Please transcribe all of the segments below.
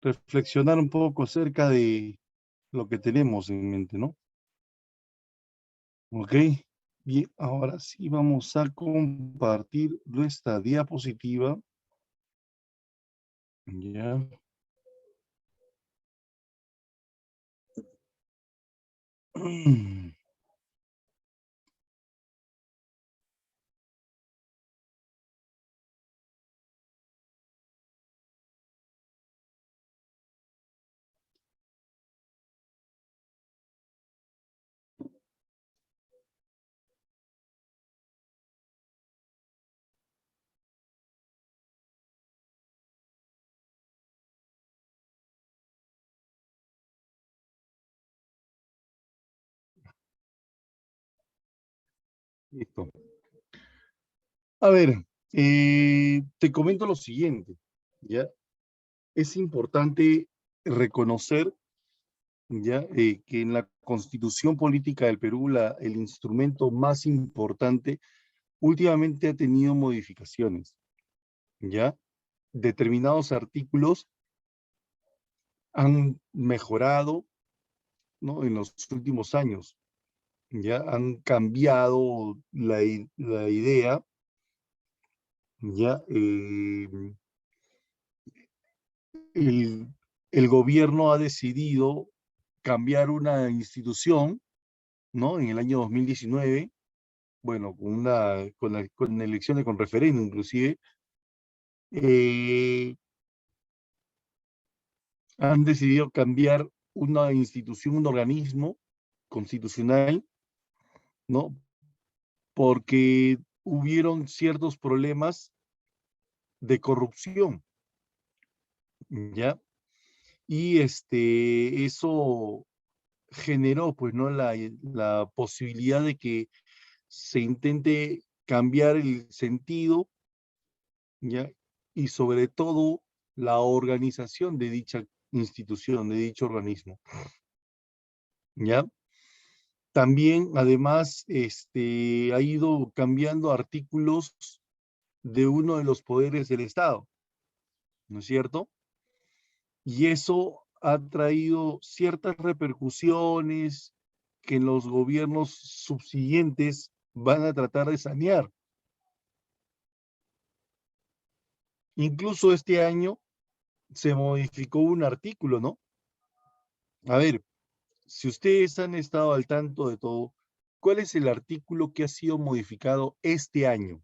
reflexionar un poco acerca de lo que tenemos en mente, ¿no? Ok. Bien, ahora sí vamos a compartir nuestra diapositiva. Ya. Listo. A ver, te comento lo siguiente, ¿ya? Es importante reconocer, ¿ya? Que en la Constitución Política del Perú, el instrumento más importante últimamente ha tenido modificaciones, ¿ya? Determinados artículos han mejorado, ¿no? En los últimos años, ¿ya? Han cambiado la idea, ¿ya? El, el gobierno ha decidido cambiar una institución, ¿no? En el año 2019, bueno, con elecciones, con referéndum inclusive, eh, han decidido cambiar una institución, un organismo constitucional, ¿no? Porque hubieron ciertos problemas de corrupción, ¿ya? Y eso generó, pues, ¿no? La posibilidad de que se intente cambiar el sentido, ¿ya? Y sobre todo la organización de dicha institución, de dicho organismo, ¿ya? También, además, ha ido cambiando artículos de uno de los poderes del Estado, ¿no es cierto? Y eso ha traído ciertas repercusiones que los gobiernos subsiguientes van a tratar de sanear. Incluso este año se modificó un artículo, ¿no? A ver, si ustedes han estado al tanto de todo, ¿cuál es el artículo que ha sido modificado este año?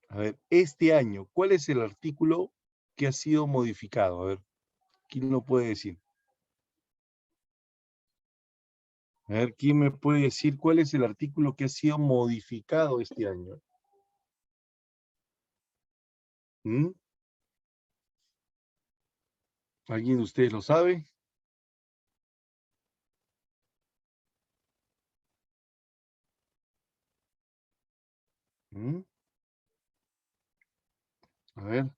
A ver, este año, ¿cuál es el artículo que ha sido modificado? A ver, ¿quién lo puede decir? A ver, ¿quién me puede decir cuál es el artículo que ha sido modificado este año? ¿Mm? ¿Alguien de ustedes lo sabe? ¿Mm? A ver,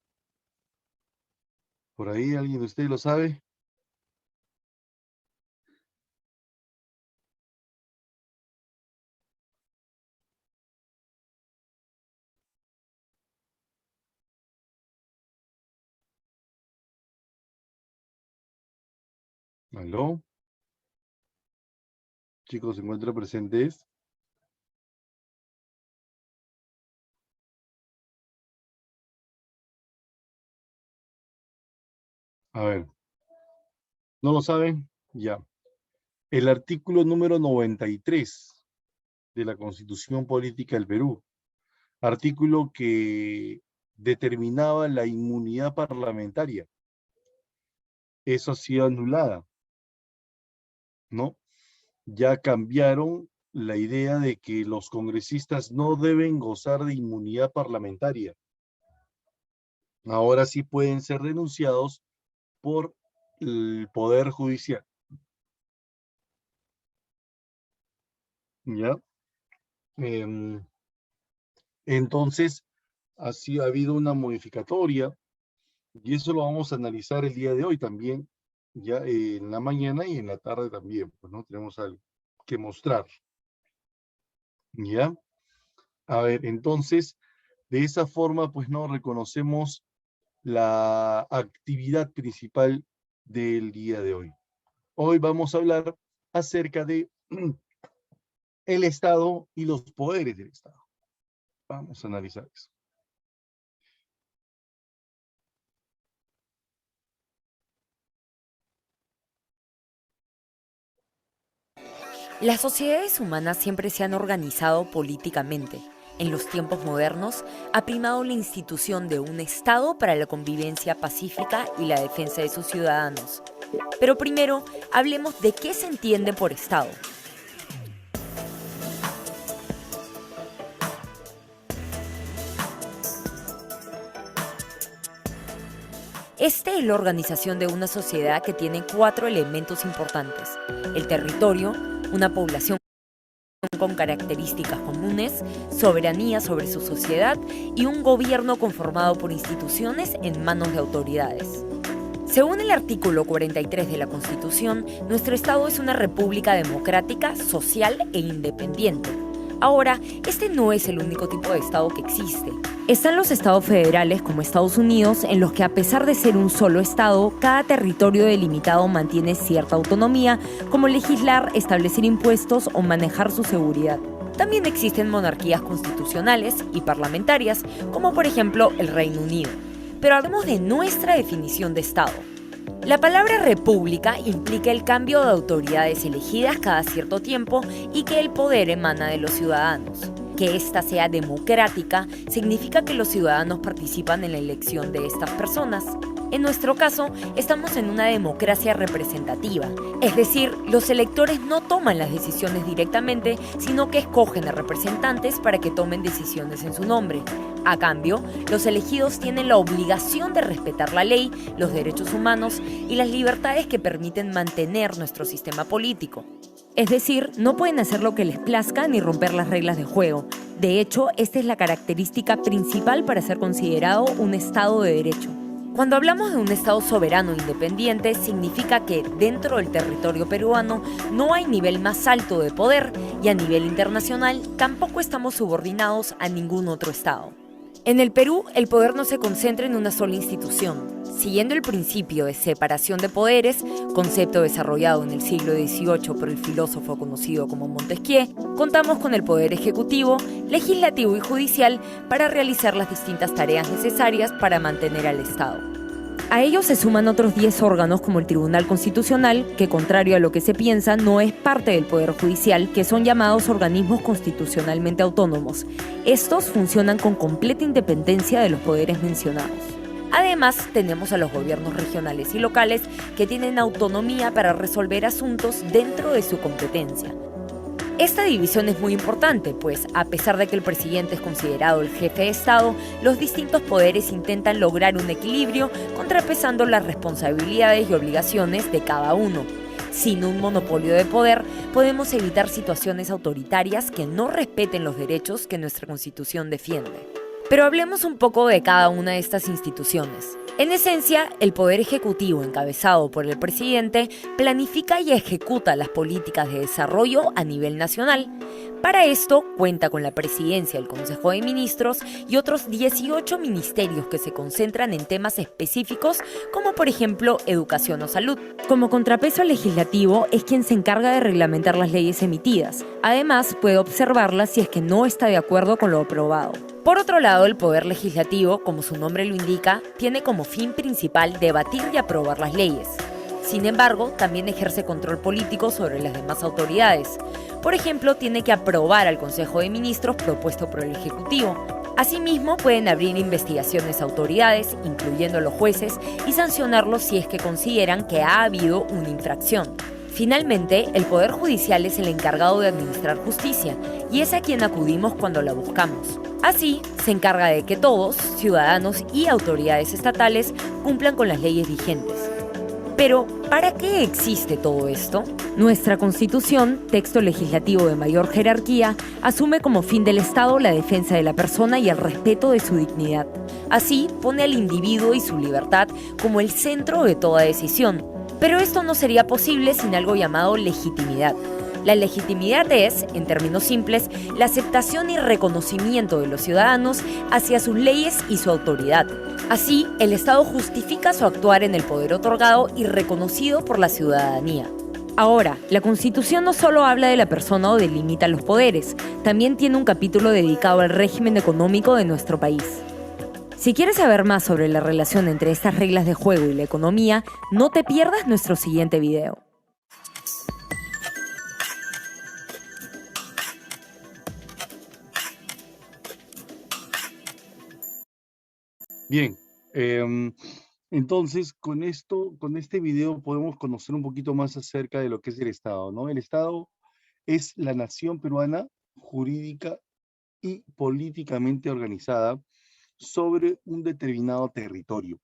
¿por ahí alguien de ustedes lo sabe? ¿Aló? Chicos, ¿se encuentran presentes? A ver, ¿no lo saben? Ya. El artículo número 93 de la Constitución Política del Perú, artículo que determinaba la inmunidad parlamentaria, eso ha sido anulada, ¿no? Ya cambiaron la idea de que los congresistas no deben gozar de inmunidad parlamentaria. Ahora sí pueden ser denunciados por el Poder Judicial, ¿ya? Em, entonces, así ha habido una modificatoria y eso lo vamos a analizar el día de hoy también, ya en la mañana y en la tarde también, pues, ¿no? Tenemos algo que mostrar, ¿ya? A ver, entonces, de esa forma, pues, no reconocemos la actividad principal del día de hoy. Hoy vamos a hablar acerca de el Estado y los poderes del Estado. Vamos a analizar eso. Las sociedades humanas siempre se han organizado políticamente. En los tiempos modernos ha primado la institución de un Estado para la convivencia pacífica y la defensa de sus ciudadanos. Pero primero, hablemos de qué se entiende por Estado. Esta es la organización de una sociedad que tiene 4 elementos importantes: el territorio, una población con características comunes, soberanía sobre su sociedad y un gobierno conformado por instituciones en manos de autoridades. Según el artículo 43 de la Constitución, nuestro Estado es una república democrática, social e independiente. Ahora, este no es el único tipo de Estado que existe. Están los estados federales como Estados Unidos, en los que a pesar de ser un solo Estado, cada territorio delimitado mantiene cierta autonomía, como legislar, establecer impuestos o manejar su seguridad. También existen monarquías constitucionales y parlamentarias, como por ejemplo el Reino Unido. Pero hablemos de nuestra definición de Estado. La palabra república implica el cambio de autoridades elegidas cada cierto tiempo y que el poder emana de los ciudadanos. Que ésta sea democrática significa que los ciudadanos participan en la elección de estas personas. En nuestro caso, estamos en una democracia representativa, es decir, los electores no toman las decisiones directamente, sino que escogen a representantes para que tomen decisiones en su nombre. A cambio, los elegidos tienen la obligación de respetar la ley, los derechos humanos y las libertades que permiten mantener nuestro sistema político. Es decir, no pueden hacer lo que les plazca ni romper las reglas de juego. De hecho, esta es la característica principal para ser considerado un Estado de derecho. Cuando hablamos de un Estado soberano e independiente, significa que dentro del territorio peruano no hay nivel más alto de poder y a nivel internacional tampoco estamos subordinados a ningún otro Estado. En el Perú, el poder no se concentra en una sola institución. Siguiendo el principio de separación de poderes, concepto desarrollado en el siglo XVIII por el filósofo conocido como Montesquieu, contamos con el poder ejecutivo, legislativo y judicial para realizar las distintas tareas necesarias para mantener al Estado. A ellos se suman otros 10 órganos como el Tribunal Constitucional, que contrario a lo que se piensa, no es parte del Poder Judicial, que son llamados organismos constitucionalmente autónomos. Estos funcionan con completa independencia de los poderes mencionados. Además, tenemos a los gobiernos regionales y locales que tienen autonomía para resolver asuntos dentro de su competencia. Esta división es muy importante, pues a pesar de que el presidente es considerado el jefe de Estado, los distintos poderes intentan lograr un equilibrio contrapesando las responsabilidades y obligaciones de cada uno. Sin un monopolio de poder, podemos evitar situaciones autoritarias que no respeten los derechos que nuestra Constitución defiende. Pero hablemos un poco de cada una de estas instituciones. En esencia, el Poder Ejecutivo, encabezado por el presidente, planifica y ejecuta las políticas de desarrollo a nivel nacional. Para esto, cuenta con la presidencia del Consejo de Ministros y otros 18 ministerios que se concentran en temas específicos, como por ejemplo educación o salud. Como contrapeso legislativo, es quien se encarga de reglamentar las leyes emitidas. Además, puede observarlas si es que no está de acuerdo con lo aprobado. Por otro lado, el Poder Legislativo, como su nombre lo indica, tiene como fin principal debatir y aprobar las leyes. Sin embargo, también ejerce control político sobre las demás autoridades. Por ejemplo, tiene que aprobar al Consejo de Ministros propuesto por el Ejecutivo. Asimismo, pueden abrir investigaciones a autoridades, incluyendo a los jueces, y sancionarlos si es que consideran que ha habido una infracción. Finalmente, el Poder Judicial es el encargado de administrar justicia y es a quien acudimos cuando la buscamos. Así, se encarga de que todos, ciudadanos y autoridades estatales, cumplan con las leyes vigentes. Pero, ¿para qué existe todo esto? Nuestra Constitución, texto legislativo de mayor jerarquía, asume como fin del Estado la defensa de la persona y el respeto de su dignidad. Así, pone al individuo y su libertad como el centro de toda decisión. Pero esto no sería posible sin algo llamado legitimidad. La legitimidad es, en términos simples, la aceptación y reconocimiento de los ciudadanos hacia sus leyes y su autoridad. Así, el Estado justifica su actuar en el poder otorgado y reconocido por la ciudadanía. Ahora, la Constitución no solo habla de la persona o delimita los poderes, también tiene un capítulo dedicado al régimen económico de nuestro país. Si quieres saber más sobre la relación entre estas reglas de juego y la economía, no te pierdas nuestro siguiente video. Bien, entonces con este video podemos conocer un poquito más acerca de lo que es el Estado, ¿no? El Estado es la nación peruana jurídica y políticamente organizada sobre un determinado territorio,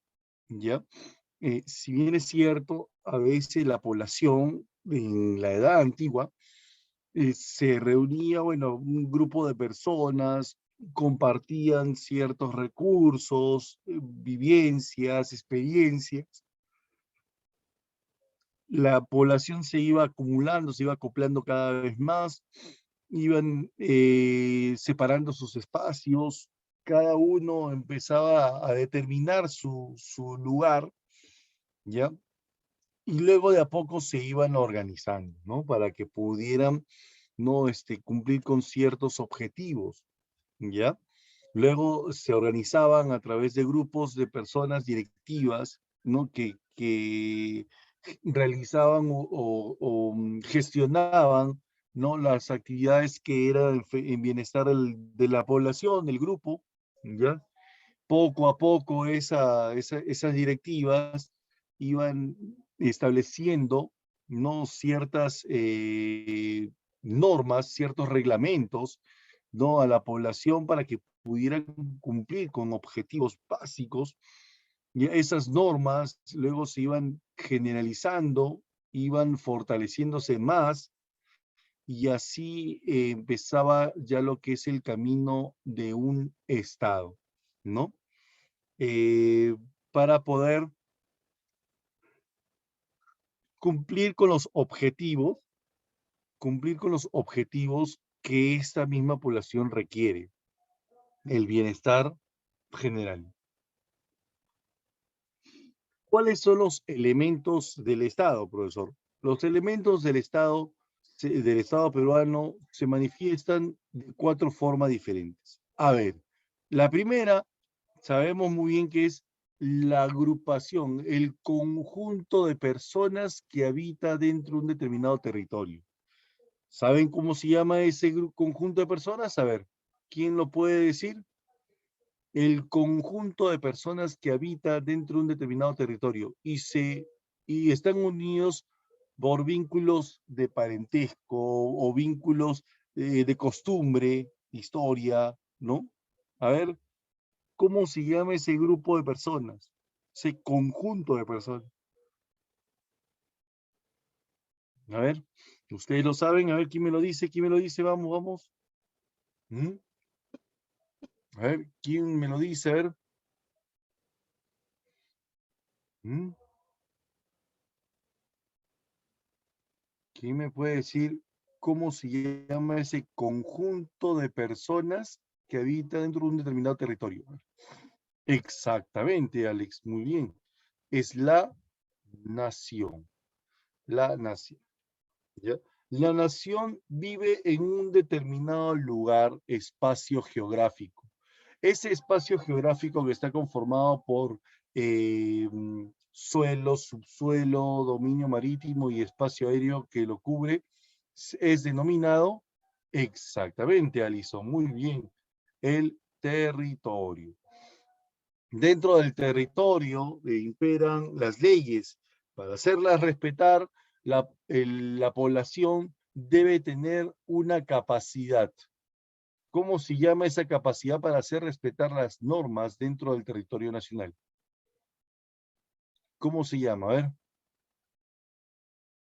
¿ya? Si bien es cierto, a veces la población en la edad antigua se reunía, bueno, un grupo de personas, compartían ciertos recursos, vivencias, experiencias. La población se iba acumulando, se iba acoplando cada vez más, iban separando sus espacios, cada uno empezaba a determinar su lugar, ¿ya? Y luego de a poco se iban organizando, ¿no? Para que pudieran, ¿no? Cumplir con ciertos objetivos, ¿ya? Luego se organizaban a través de grupos de personas directivas, ¿no? Que realizaban gestionaban, ¿no? Las actividades que eran en bienestar de la población, del grupo, ¿ya? Poco a poco esas directivas iban estableciendo, ¿no? Ciertas normas, ciertos reglamentos, ¿no? A la población para que pudieran cumplir con objetivos básicos. Y esas normas luego se iban generalizando, iban fortaleciéndose más, y así empezaba ya lo que es el camino de un Estado, ¿no? Eh, para poder cumplir con los objetivos, cumplir con los objetivos que esta misma población requiere, el bienestar general. ¿Cuáles son los elementos del Estado, profesor? Los elementos del Estado peruano se manifiestan de 4 formas diferentes. A ver, la primera, sabemos muy bien que es la agrupación, el conjunto de personas que habita dentro de un determinado territorio. ¿Saben cómo se llama ese conjunto de personas? A ver, ¿quién lo puede decir? El conjunto de personas que habita dentro de un determinado territorio y están unidos por vínculos de parentesco o vínculos de costumbre, historia, ¿no? A ver, ¿cómo se llama ese grupo de personas? Ese conjunto de personas. A ver, ustedes lo saben, a ver, ¿quién me lo dice? ¿Quién me lo dice? Vamos, vamos. ¿Mm? A ver, ¿quién me lo dice? A ver. ¿Mm? ¿Quién me puede decir cómo se llama ese conjunto de personas que habita dentro de un determinado territorio? Exactamente, Alex, muy bien. Es la nación. La nación. ¿Ya? La nación vive en un determinado lugar, espacio geográfico. Ese espacio geográfico que está conformado por suelo, subsuelo, dominio marítimo y espacio aéreo que lo cubre, es denominado exactamente, Alison, muy bien, el territorio. Dentro del territorio imperan las leyes. Para hacerlas respetar, la población debe tener una capacidad. ¿Cómo se llama esa capacidad para hacer respetar las normas dentro del territorio nacional? ¿Cómo se llama? A ver,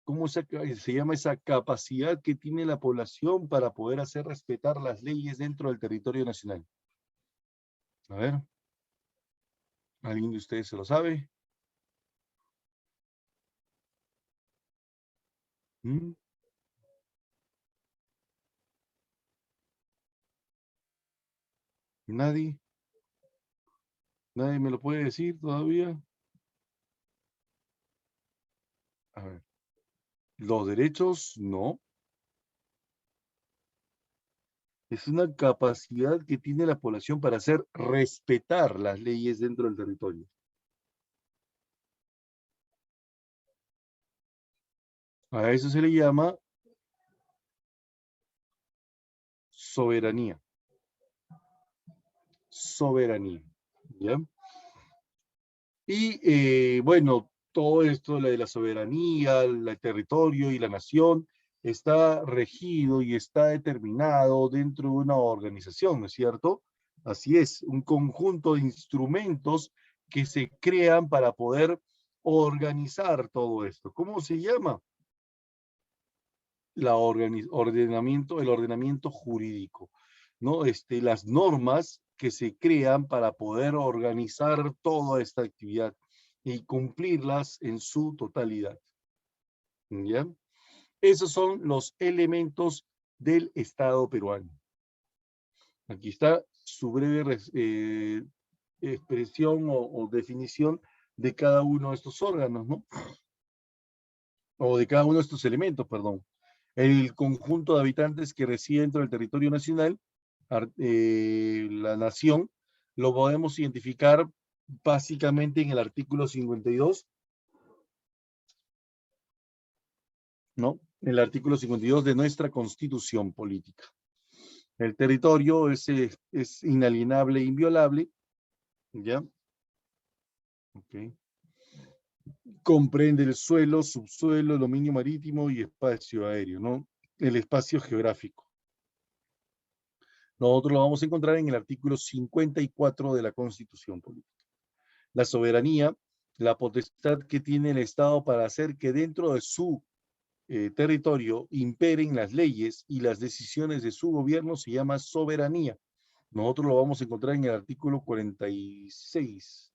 ¿cómo se llama esa capacidad que tiene la población para poder hacer respetar las leyes dentro del territorio nacional? A ver, ¿alguien de ustedes se lo sabe? ¿Mm? ¿Nadie? ¿Nadie me lo puede decir todavía? A ver. Los derechos, no. Es una capacidad que tiene la población para hacer respetar las leyes dentro del territorio. A eso se le llama soberanía. Soberanía. ¿Ya? Y bueno, todo esto, la de la soberanía, el territorio y la nación, está regido y está determinado dentro de una organización, ¿no es cierto? Así es, un conjunto de instrumentos que se crean para poder organizar todo esto. ¿Cómo se llama? El ordenamiento jurídico, ¿no? Las normas que se crean para poder organizar toda esta actividad y cumplirlas en su totalidad, ¿ya? Esos son los elementos del Estado peruano. Aquí está su breve expresión o definición de cada uno de estos órganos, ¿no? O de cada uno de estos elementos, perdón. El conjunto de habitantes que reside dentro del territorio nacional, la nación, lo podemos identificar básicamente en el artículo 52, ¿no? El artículo 52 de nuestra Constitución Política. El territorio es inalienable e inviolable, ¿ya? Okay. Comprende el suelo, subsuelo, dominio marítimo y espacio aéreo, ¿no? El espacio geográfico. Nosotros lo vamos a encontrar en el artículo 54 de la Constitución Política. La soberanía, la potestad que tiene el Estado para hacer que dentro de su territorio imperen las leyes y las decisiones de su gobierno se llama soberanía. Nosotros lo vamos a encontrar en el artículo 46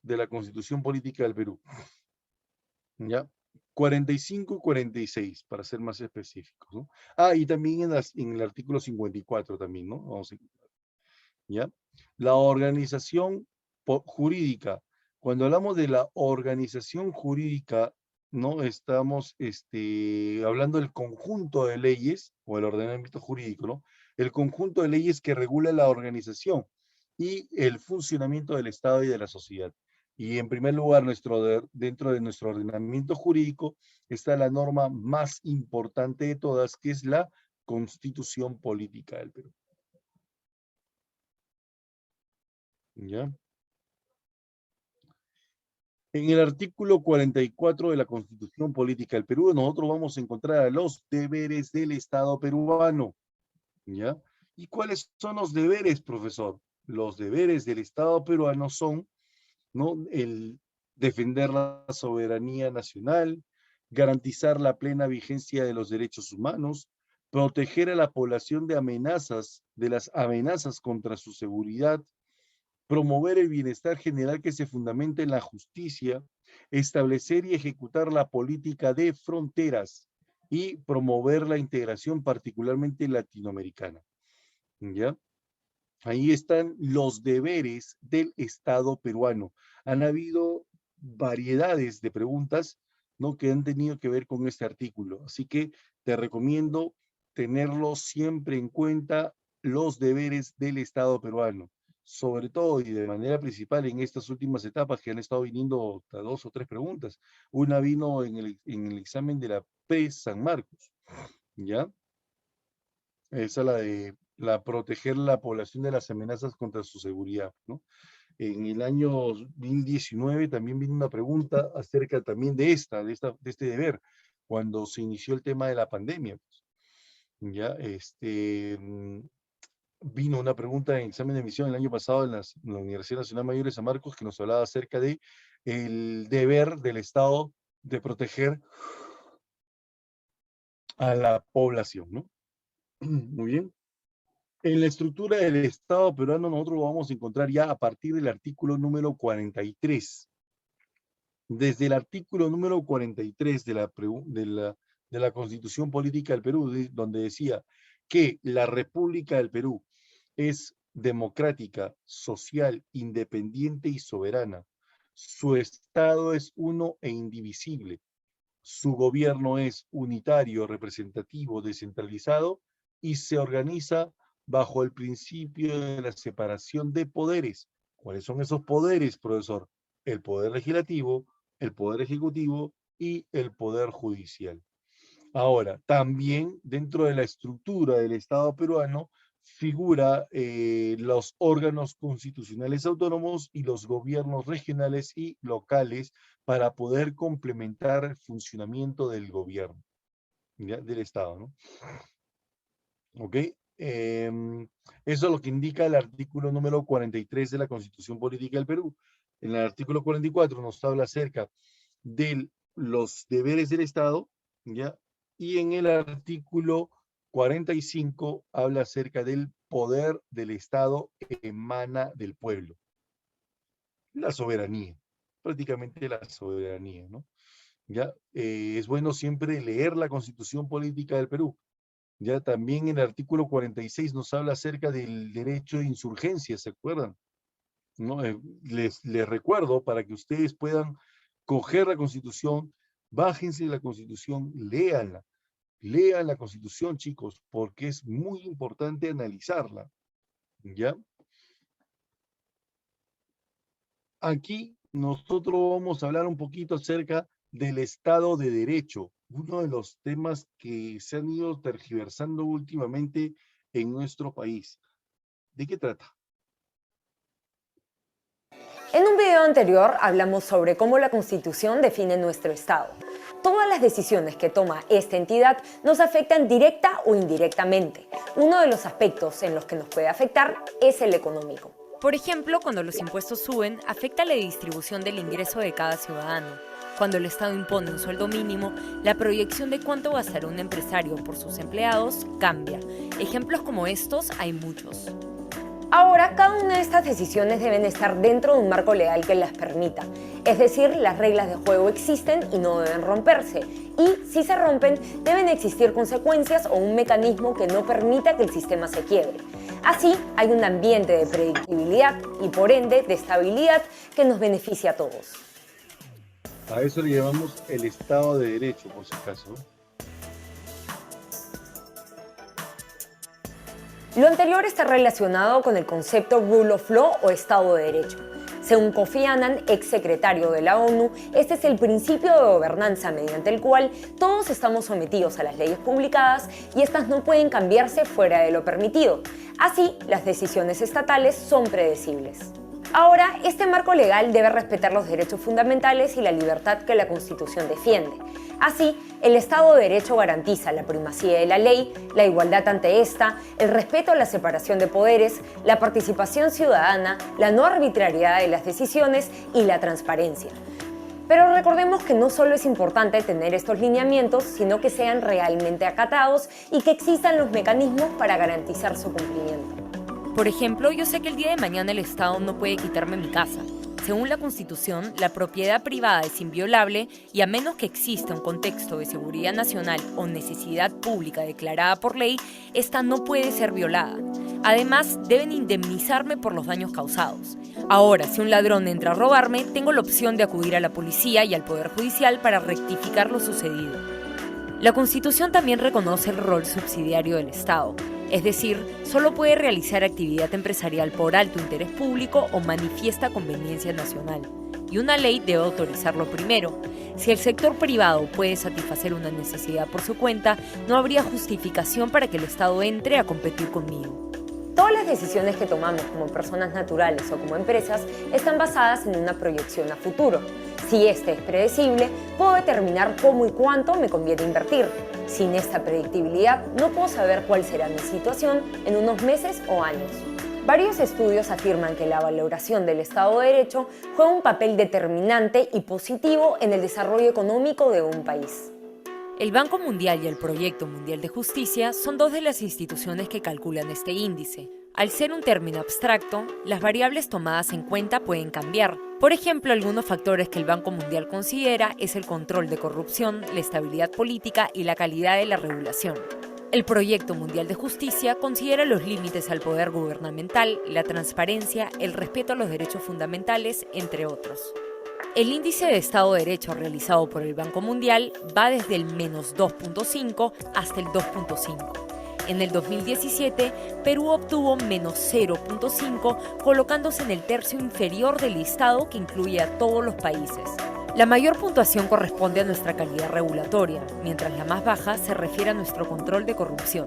de la Constitución Política del Perú. ¿Ya? 45 y 46, para ser más específicos, ¿no? Ah, y también en el artículo 54 también, ¿no? Vamos a encontrar, ¿ya? La organización jurídica. Cuando hablamos de la organización jurídica, ¿no? Estamos hablando del conjunto de leyes, o el ordenamiento jurídico, ¿no? El conjunto de leyes que regula la organización y el funcionamiento del Estado y de la sociedad. Y en primer lugar, dentro de nuestro ordenamiento jurídico está la norma más importante de todas, que es la Constitución Política del Perú. ¿Ya? En el artículo 44 de la Constitución Política del Perú, nosotros vamos a encontrar los deberes del Estado peruano. ¿Ya? ¿Y cuáles son los deberes, profesor? Los deberes del Estado peruano son, ¿no?, el defender la soberanía nacional, garantizar la plena vigencia de los derechos humanos, proteger a la población de las amenazas contra su seguridad, promover el bienestar general que se fundamenta en la justicia, establecer y ejecutar la política de fronteras y promover la integración particularmente latinoamericana. ¿Ya? Ahí están los deberes del Estado peruano. Han habido variedades de preguntas, ¿no?, que han tenido que ver con este artículo. Así que te recomiendo tenerlo siempre en cuenta, los deberes del Estado peruano. Sobre todo y de manera principal en estas últimas etapas que han estado viniendo 2 o 3 preguntas. Una vino en el examen de la San Marcos, ¿ya? Esa la de proteger la población de las amenazas contra su seguridad, ¿no? En el año 2019 también vino una pregunta acerca también de este deber, cuando se inició el tema de la pandemia, pues. Ya, vino una pregunta en examen de admisión el año pasado en la Universidad Nacional Mayor de San Marcos que nos hablaba acerca de el deber del Estado de proteger a la población, ¿no? Muy bien. En la estructura del Estado peruano nosotros lo vamos a encontrar ya a partir del artículo número 43. Desde el artículo número 43 de la Constitución Política del Perú, donde decía que la República del Perú es democrática, social, independiente y soberana. Su Estado es uno e indivisible. Su gobierno es unitario, representativo, descentralizado y se organiza bajo el principio de la separación de poderes. ¿Cuáles son esos poderes, profesor? El poder legislativo, el poder ejecutivo y el poder judicial. Ahora, también dentro de la estructura del Estado peruano figura los órganos constitucionales autónomos y los gobiernos regionales y locales para poder complementar el funcionamiento del gobierno, ¿ya? Del Estado, ¿no? ¿Ok? Eso es lo que indica el artículo número 43 de la Constitución Política del Perú. En el artículo 44 nos habla acerca de los deberes del Estado, ¿ya? Y en el artículo 45 habla acerca del poder del Estado que emana del pueblo. La soberanía, prácticamente la soberanía, ¿no? ¿Ya? Es bueno siempre leer la Constitución Política del Perú. Ya también en el artículo 46 nos habla acerca del derecho de insurgencia, ¿se acuerdan? ¿No? Les recuerdo para que ustedes puedan coger la Constitución, bájense la Constitución, léanla. Lean la Constitución, chicos, porque es muy importante analizarla, ¿ya? Aquí nosotros vamos a hablar un poquito acerca del Estado de Derecho, uno de los temas que se han ido tergiversando últimamente en nuestro país. ¿De qué trata? En un video anterior hablamos sobre cómo la Constitución define nuestro Estado. Todas las decisiones que toma esta entidad nos afectan directa o indirectamente. Uno de los aspectos en los que nos puede afectar es el económico. Por ejemplo, cuando los impuestos suben, afecta la distribución del ingreso de cada ciudadano. Cuando el Estado impone un sueldo mínimo, la proyección de cuánto gastará un empresario por sus empleados cambia. Ejemplos como estos hay muchos. Ahora, cada una de estas decisiones deben estar dentro de un marco legal que las permita. Es decir, las reglas de juego existen y no deben romperse. Y, si se rompen, deben existir consecuencias o un mecanismo que no permita que el sistema se quiebre. Así, hay un ambiente de predictibilidad y, por ende, de estabilidad que nos beneficia a todos. A eso le llamamos el Estado de Derecho, por si acaso. Lo anterior está relacionado con el concepto Rule of Law o Estado de Derecho. Según Kofi Annan, exsecretario de la ONU, este es el principio de gobernanza mediante el cual todos estamos sometidos a las leyes publicadas y estas no pueden cambiarse fuera de lo permitido. Así, las decisiones estatales son predecibles. Ahora, este marco legal debe respetar los derechos fundamentales y la libertad que la Constitución defiende. Así, el Estado de Derecho garantiza la primacía de la ley, la igualdad ante esta, el respeto a la separación de poderes, la participación ciudadana, la no arbitrariedad de las decisiones y la transparencia. Pero recordemos que no solo es importante tener estos lineamientos, sino que sean realmente acatados y que existan los mecanismos para garantizar su cumplimiento. Por ejemplo, yo sé que el día de mañana el Estado no puede quitarme mi casa. Según la Constitución, la propiedad privada es inviolable y a menos que exista un contexto de seguridad nacional o necesidad pública declarada por ley, esta no puede ser violada. Además, deben indemnizarme por los daños causados. Ahora, si un ladrón entra a robarme, tengo la opción de acudir a la policía y al Poder Judicial para rectificar lo sucedido. La Constitución también reconoce el rol subsidiario del Estado. Es decir, solo puede realizar actividad empresarial por alto interés público o manifiesta conveniencia nacional. Y una ley debe autorizarlo primero. Si el sector privado puede satisfacer una necesidad por su cuenta, no habría justificación para que el Estado entre a competir conmigo. Todas las decisiones que tomamos como personas naturales o como empresas están basadas en una proyección a futuro. Si este es predecible, puedo determinar cómo y cuánto me conviene invertir. Sin esta predictibilidad, no puedo saber cuál será mi situación en unos meses o años. Varios estudios afirman que la valoración del Estado de Derecho juega un papel determinante y positivo en el desarrollo económico de un país. El Banco Mundial y el Proyecto Mundial de Justicia son dos de las instituciones que calculan este índice. Al ser un término abstracto, las variables tomadas en cuenta pueden cambiar. Por ejemplo, algunos factores que el Banco Mundial considera es el control de corrupción, la estabilidad política y la calidad de la regulación. El Proyecto Mundial de Justicia considera los límites al poder gubernamental, la transparencia, el respeto a los derechos fundamentales, entre otros. El índice de Estado de Derecho realizado por el Banco Mundial va desde el menos 2.5 hasta el 2.5. En el 2017, Perú obtuvo menos 0.5, colocándose en el tercio inferior del listado que incluye a todos los países. La mayor puntuación corresponde a nuestra calidad regulatoria, mientras la más baja se refiere a nuestro control de corrupción.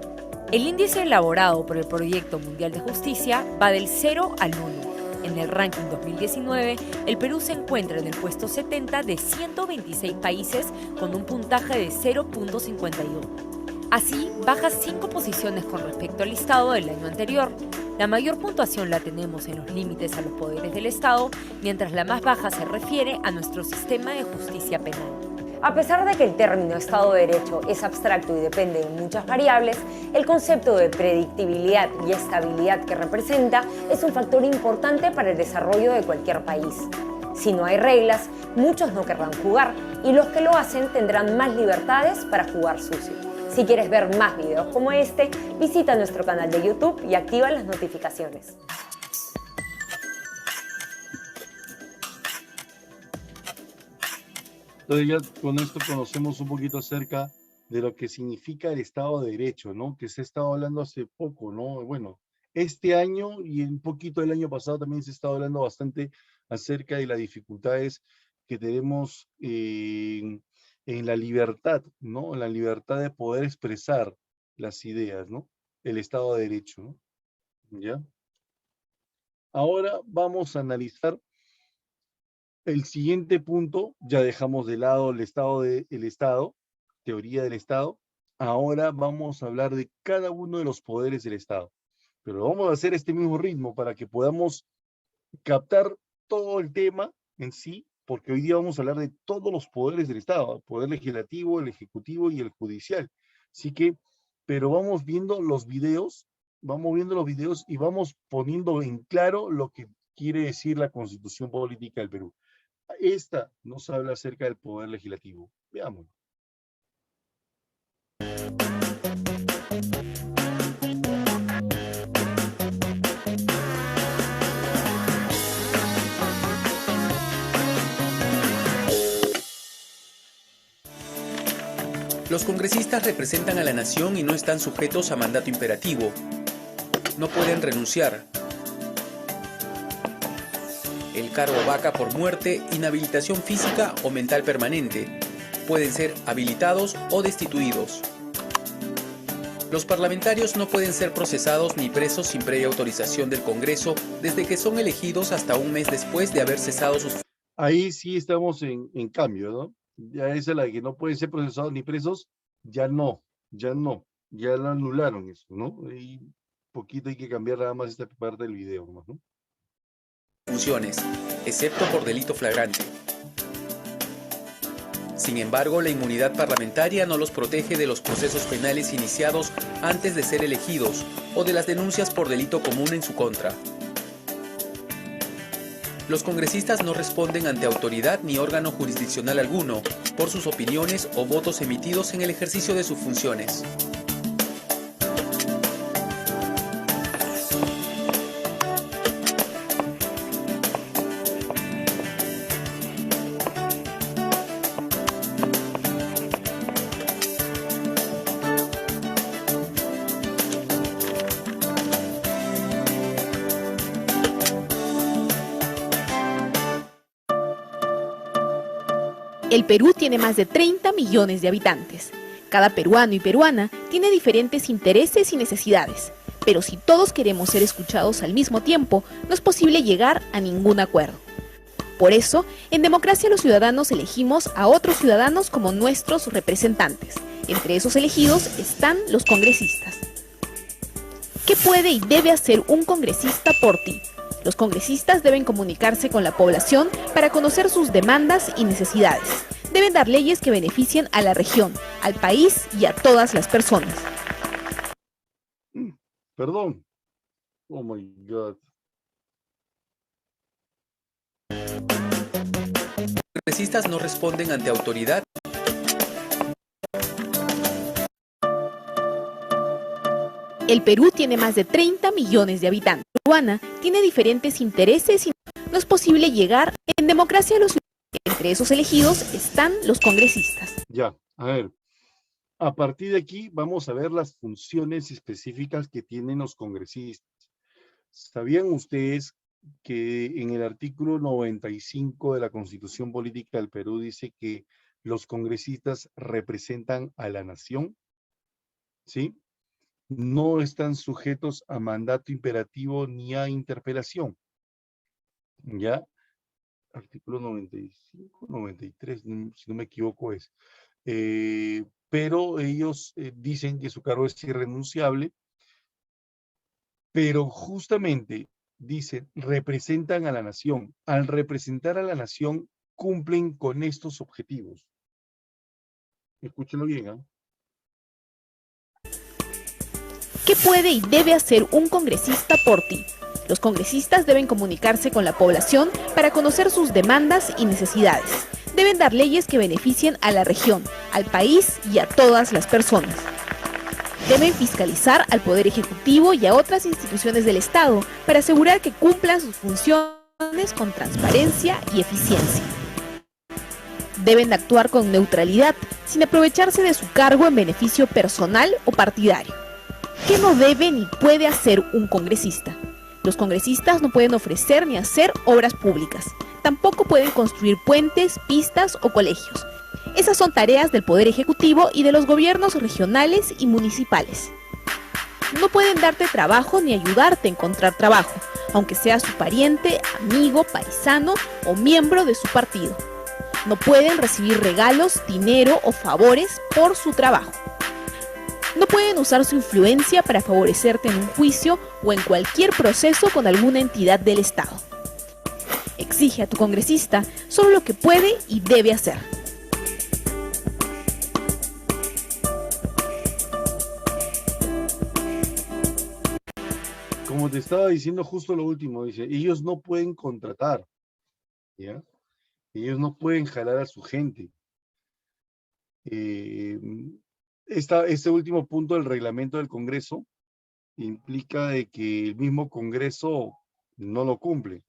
El índice elaborado por el Proyecto Mundial de Justicia va del 0 al 1. En el ranking 2019, el Perú se encuentra en el puesto 70 de 126 países con un puntaje de 0.51. Así, baja 5 posiciones con respecto al listado del año anterior. La mayor puntuación la tenemos en los límites a los poderes del Estado, mientras la más baja se refiere a nuestro sistema de justicia penal. A pesar de que el término Estado de Derecho es abstracto y depende de muchas variables, el concepto de predictibilidad y estabilidad que representa es un factor importante para el desarrollo de cualquier país. Si no hay reglas, muchos no querrán jugar y los que lo hacen tendrán más libertades para jugar sucio. Si quieres ver más videos como este, visita nuestro canal de YouTube y activa las notificaciones. Entonces ya con esto conocemos un poquito acerca de lo que significa el Estado de Derecho, ¿no? Que se ha estado hablando hace poco, ¿no? Bueno, este año y un poquito el año pasado también se ha estado hablando bastante acerca de las dificultades que tenemos en la libertad, ¿no? En la libertad de poder expresar las ideas, ¿no? El Estado de Derecho, ¿no? ¿Ya? Ahora vamos a analizar el siguiente punto. Ya dejamos de lado el Estado, teoría del Estado. Ahora vamos a hablar de cada uno de los poderes del Estado. Pero lo vamos a hacer a este mismo ritmo para que podamos captar todo el tema en sí, porque hoy día vamos a hablar de todos los poderes del Estado, el poder legislativo, el ejecutivo y el judicial. Así que, pero vamos viendo los videos y vamos poniendo en claro lo que quiere decir la Constitución Política del Perú. Esta nos habla acerca del poder legislativo. Veamos. Los congresistas representan a la nación y no están sujetos a mandato imperativo. No pueden renunciar. El cargo vaca por muerte, inhabilitación física o mental permanente. Pueden ser habilitados o destituidos. Los parlamentarios no pueden ser procesados ni presos sin previa autorización del Congreso desde que son elegidos hasta un mes después de haber cesado sus... Ahí sí estamos en cambio, ¿no? Ya esa es la que no pueden ser procesados ni presos, ya no, ya lo anularon eso, ¿no? Y poquito hay que cambiar nada más esta parte del video, ¿no? Funciones, excepto por delito flagrante. Sin embargo, la inmunidad parlamentaria no los protege de los procesos penales iniciados antes de ser elegidos o de las denuncias por delito común en su contra. Los congresistas no responden ante autoridad ni órgano jurisdiccional alguno por sus opiniones o votos emitidos en el ejercicio de sus funciones. El Perú tiene más de 30 millones de habitantes. Cada peruano y peruana tiene diferentes intereses y necesidades, pero si todos queremos ser escuchados al mismo tiempo, no es posible llegar a ningún acuerdo. Por eso, en democracia los ciudadanos elegimos a otros ciudadanos como nuestros representantes. Entre esos elegidos están los congresistas. ¿Qué puede y debe hacer un congresista por ti? Los congresistas deben comunicarse con la población para conocer sus demandas y necesidades. Deben dar leyes que beneficien a la región, al país y a todas las personas. Perdón. Oh my God. Los congresistas no responden ante autoridad El Perú tiene más de 30 millones de habitantes. La peruana tiene diferentes intereses y no es posible llegar en democracia a los ciudadanos. Entre esos elegidos están los congresistas. Ya, a ver. A partir de aquí vamos a ver las funciones específicas que tienen los congresistas. ¿Sabían ustedes que en el artículo 95 de la Constitución Política del Perú dice que los congresistas representan a la nación? ¿Sí? No están sujetos a mandato imperativo ni a interpelación. ¿Ya? Artículo 95, 93, si no me equivoco es. Pero ellos dicen que su cargo es irrenunciable, pero justamente dicen, representan a la nación. Al representar a la nación, cumplen con estos objetivos. Escúchenlo bien, ¿eh? ¿Qué puede y debe hacer un congresista por ti? Los congresistas deben comunicarse con la población para conocer sus demandas y necesidades. Deben dar leyes que beneficien a la región, al país y a todas las personas. Deben fiscalizar al Poder Ejecutivo y a otras instituciones del Estado para asegurar que cumplan sus funciones con transparencia y eficiencia. Deben actuar con neutralidad, sin aprovecharse de su cargo en beneficio personal o partidario. ¿Qué no debe ni puede hacer un congresista? Los congresistas no pueden ofrecer ni hacer obras públicas. Tampoco pueden construir puentes, pistas o colegios. Esas son tareas del Poder Ejecutivo y de los gobiernos regionales y municipales. No pueden darte trabajo ni ayudarte a encontrar trabajo, aunque sea su pariente, amigo, paisano o miembro de su partido. No pueden recibir regalos, dinero o favores por su trabajo. No pueden usar su influencia para favorecerte en un juicio o en cualquier proceso con alguna entidad del Estado. Exige a tu congresista solo lo que puede y debe hacer. Como te estaba diciendo justo lo último, dice, ellos no pueden contratar, ¿ya? Ellos no pueden jalar a su gente. Este último punto del reglamento del Congreso implica de que el mismo Congreso no lo cumple.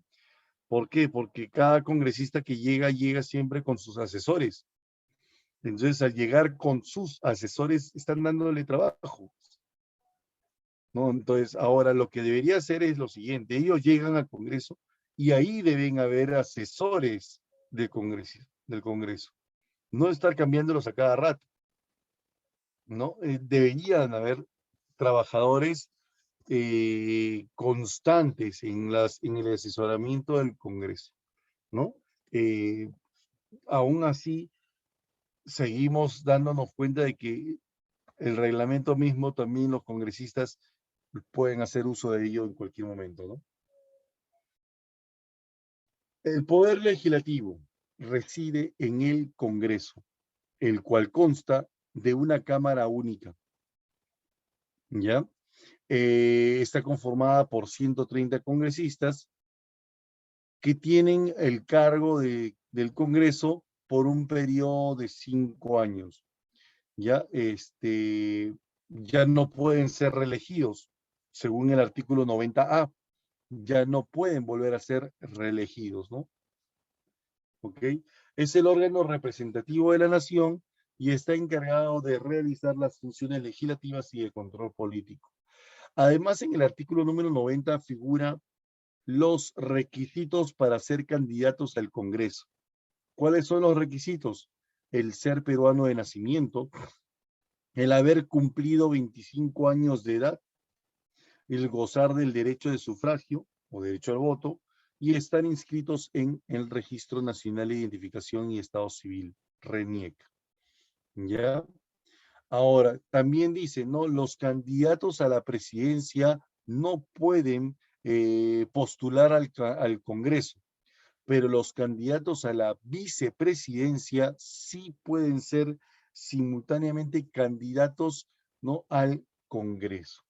¿Por qué? Porque cada congresista que llega siempre con sus asesores. Entonces, al llegar con sus asesores, están dándole trabajo, ¿no? Entonces, ahora lo que debería hacer es lo siguiente. Ellos llegan al Congreso y ahí deben haber asesores del Congreso. No estar cambiándolos a cada rato, ¿no? Deberían haber trabajadores constantes en el asesoramiento del Congreso, ¿no? Aún así, seguimos dándonos cuenta de que el reglamento mismo también los congresistas pueden hacer uso de ello en cualquier momento, ¿no? El poder legislativo reside en el Congreso, el cual consta de una Cámara única, ¿ya? Está conformada por 130 congresistas que tienen el cargo del Congreso por un periodo de 5 años. Ya no pueden ser reelegidos, según el artículo 90A, ya no pueden volver a ser reelegidos, ¿no? ¿Ok? Es el órgano representativo de la nación y está encargado de realizar las funciones legislativas y de control político. Además, en el artículo número 90 figura los requisitos para ser candidatos al Congreso. ¿Cuáles son los requisitos? El ser peruano de nacimiento, el haber cumplido 25 años de edad, el gozar del derecho de sufragio o derecho al voto y estar inscritos en el Registro Nacional de Identificación y Estado Civil, RENIEC. ¿Ya? Ahora, también dice, ¿no? Los candidatos a la presidencia no pueden postular al Congreso, pero los candidatos a la vicepresidencia sí pueden ser simultáneamente candidatos, ¿no? Al Congreso,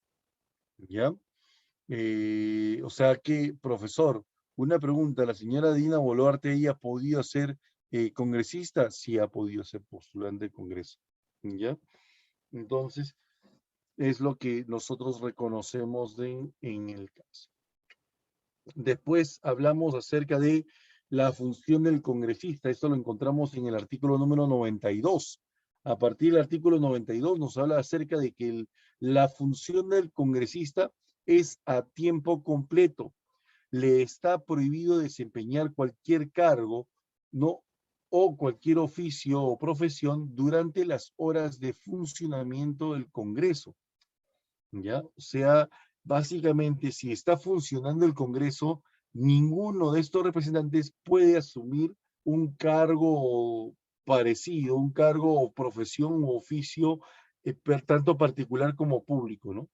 ¿ya? O sea que, profesor, una pregunta, ¿la señora Dina Boluarte, ella ha podido ser congresista? Sí ha podido ser postulante de Congreso, ¿ya? Entonces, Es lo que nosotros reconocemos en el caso. Después hablamos acerca de la función del congresista. Esto lo encontramos en el artículo número 92. A partir del artículo 92 nos habla acerca de que la función del congresista es a tiempo completo. Le está prohibido desempeñar cualquier cargo, ¿no? O cualquier oficio o profesión durante las horas de funcionamiento del Congreso, ¿ya? O sea, básicamente, si está funcionando el Congreso, ninguno de estos representantes puede asumir un cargo parecido, un cargo o profesión o oficio, tanto particular como público, ¿no?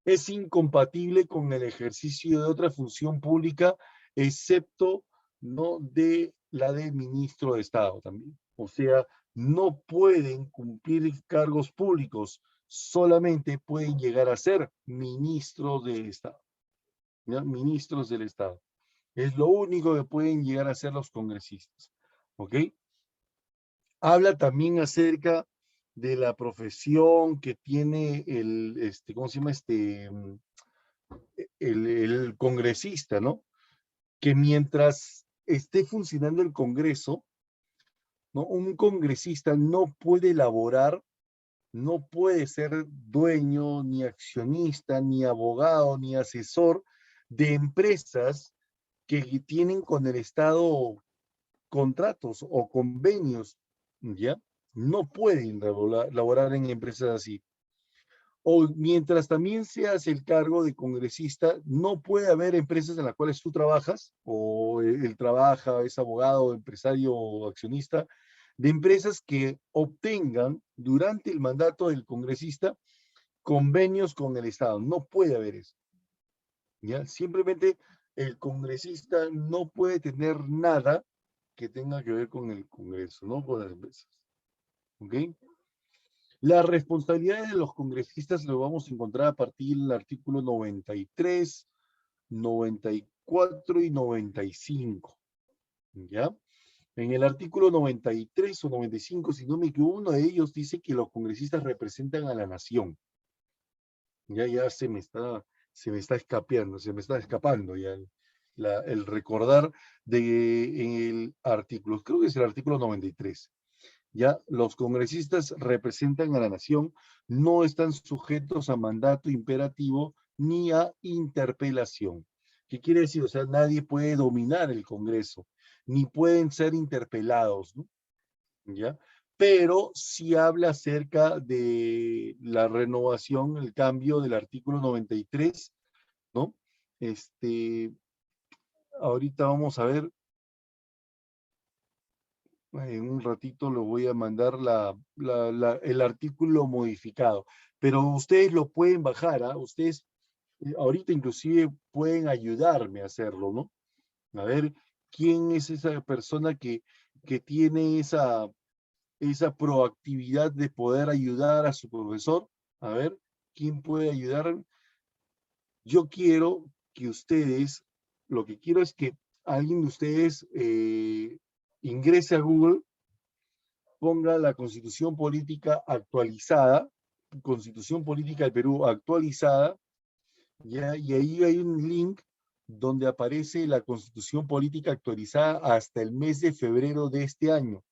Es incompatible con el ejercicio de otra función pública, excepto no de la de ministro de Estado también. O sea, no pueden cumplir cargos públicos, solamente pueden llegar a ser ministros del Estado, ¿ya? Ministros del Estado. Es lo único que pueden llegar a ser los congresistas, ¿ok? Habla también acerca de la profesión que tiene ¿cómo se llama? El congresista, ¿no? Que mientras esté funcionando el Congreso, ¿no? Un congresista no puede elaborar, no puede ser dueño, ni accionista, ni abogado, ni asesor de empresas que tienen con el Estado contratos o convenios, ¿ya? No pueden laborar en empresas así. O mientras también seas el cargo de congresista, no puede haber empresas en las cuales tú trabajas, o él trabaja, es abogado, empresario o accionista, de empresas que obtengan durante el mandato del congresista convenios con el Estado. No puede haber eso, ¿ya? Simplemente el congresista no puede tener nada que tenga que ver con el Congreso, no con las empresas. ¿Ok? Las responsabilidades de los congresistas lo vamos a encontrar a partir del artículo 93, 94 y 95. ¿Ya? En el artículo 93 o 95, si no me equivoco, uno de ellos dice que los congresistas representan a la nación. Ya se me está escapando ya el recordar del artículo. Creo que es el artículo 93. Ya los congresistas representan a la nación, no están sujetos a mandato imperativo ni a interpelación. ¿Qué quiere decir? O sea, nadie puede dominar el Congreso, ni pueden ser interpelados, ¿no? ¿Ya? Pero sí habla acerca de la renovación, el cambio del artículo 93, ¿no? Ahorita vamos a ver. En un ratito lo voy a mandar el artículo modificado, pero ustedes lo pueden bajar, ¿ah? Ustedes ahorita inclusive pueden ayudarme a hacerlo, ¿no? A ver, ¿quién es esa persona que tiene esa proactividad de poder ayudar a su profesor? A ver, ¿quién puede ayudar? Yo quiero que ustedes, lo que quiero es que alguien de ustedes ingrese a Google, ponga la Constitución Política actualizada, Constitución Política del Perú actualizada, ¿ya? Y ahí hay un link donde aparece la Constitución Política actualizada hasta el mes de febrero de este año.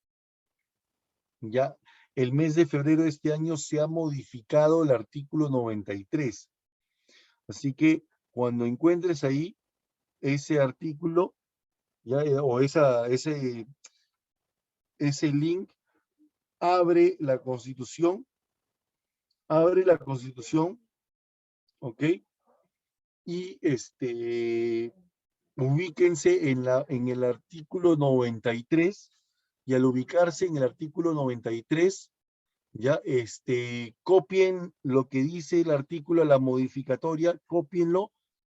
Ya, el mes de febrero de este año se ha modificado el artículo 93. Así que cuando encuentres ahí ese artículo, ya, o ese link, abre la Constitución, ¿ok? Y ubíquense en el artículo 93, y al ubicarse en el artículo 93, ya, copien lo que dice el artículo, la modificatoria, cópienlo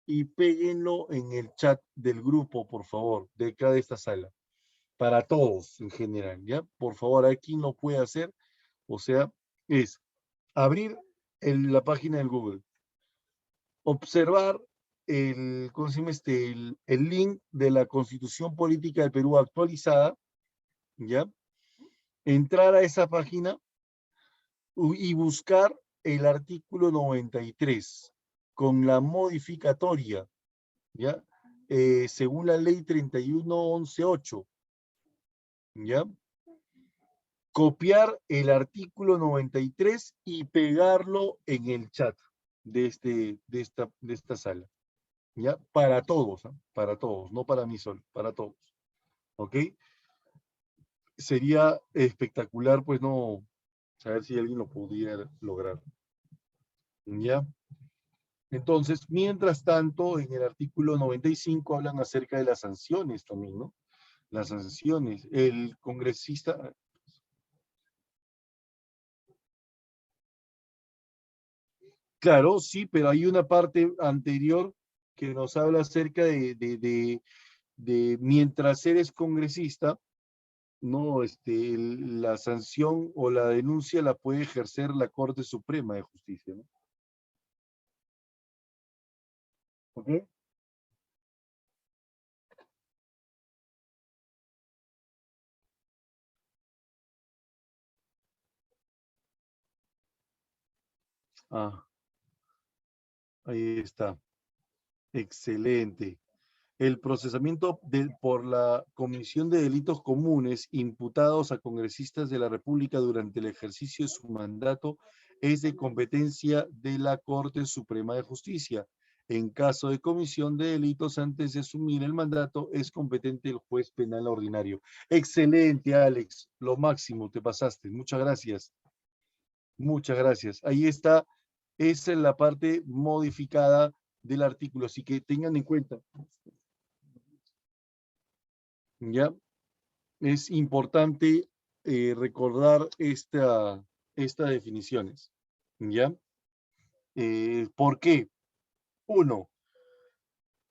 y péguenlo en el chat del grupo, por favor, de acá de esta sala, para todos en general, ¿ya? Por favor, aquí lo puede hacer, o sea, es abrir la página del Google, observar ¿cómo se llama el link de la Constitución Política del Perú actualizada, ¿ya? Entrar a esa página y buscar el artículo 93 con la modificatoria, ¿ya? Según la ley 31.11.8, ¿ya? Copiar el artículo 93 y pegarlo en el chat de esta sala, ¿ya? Para todos, ¿eh? Para todos, no para mí solo, para todos, ¿ok? Sería espectacular, pues, no, saber si alguien lo pudiera lograr, ¿ya? Entonces, mientras tanto, en el artículo 95 hablan acerca de las sanciones también, ¿no? Las sanciones. El congresista... Claro, sí, pero hay una parte anterior que nos habla acerca de mientras eres congresista, no, la sanción o la denuncia la puede ejercer la Corte Suprema de Justicia, ¿no? ¿Ok? Ah, ahí está. Excelente. El procesamiento por la comisión de delitos comunes imputados a congresistas de la República durante el ejercicio de su mandato es de competencia de la Corte Suprema de Justicia. En caso de comisión de delitos antes de asumir el mandato, es competente el juez penal ordinario. Excelente, Alex. Lo máximo, te pasaste. Muchas gracias. Muchas gracias. Ahí está. Esa es la parte modificada del artículo. Así que tengan en cuenta. ¿Ya? Es importante recordar estas definiciones, ¿ya? ¿Por qué? Uno,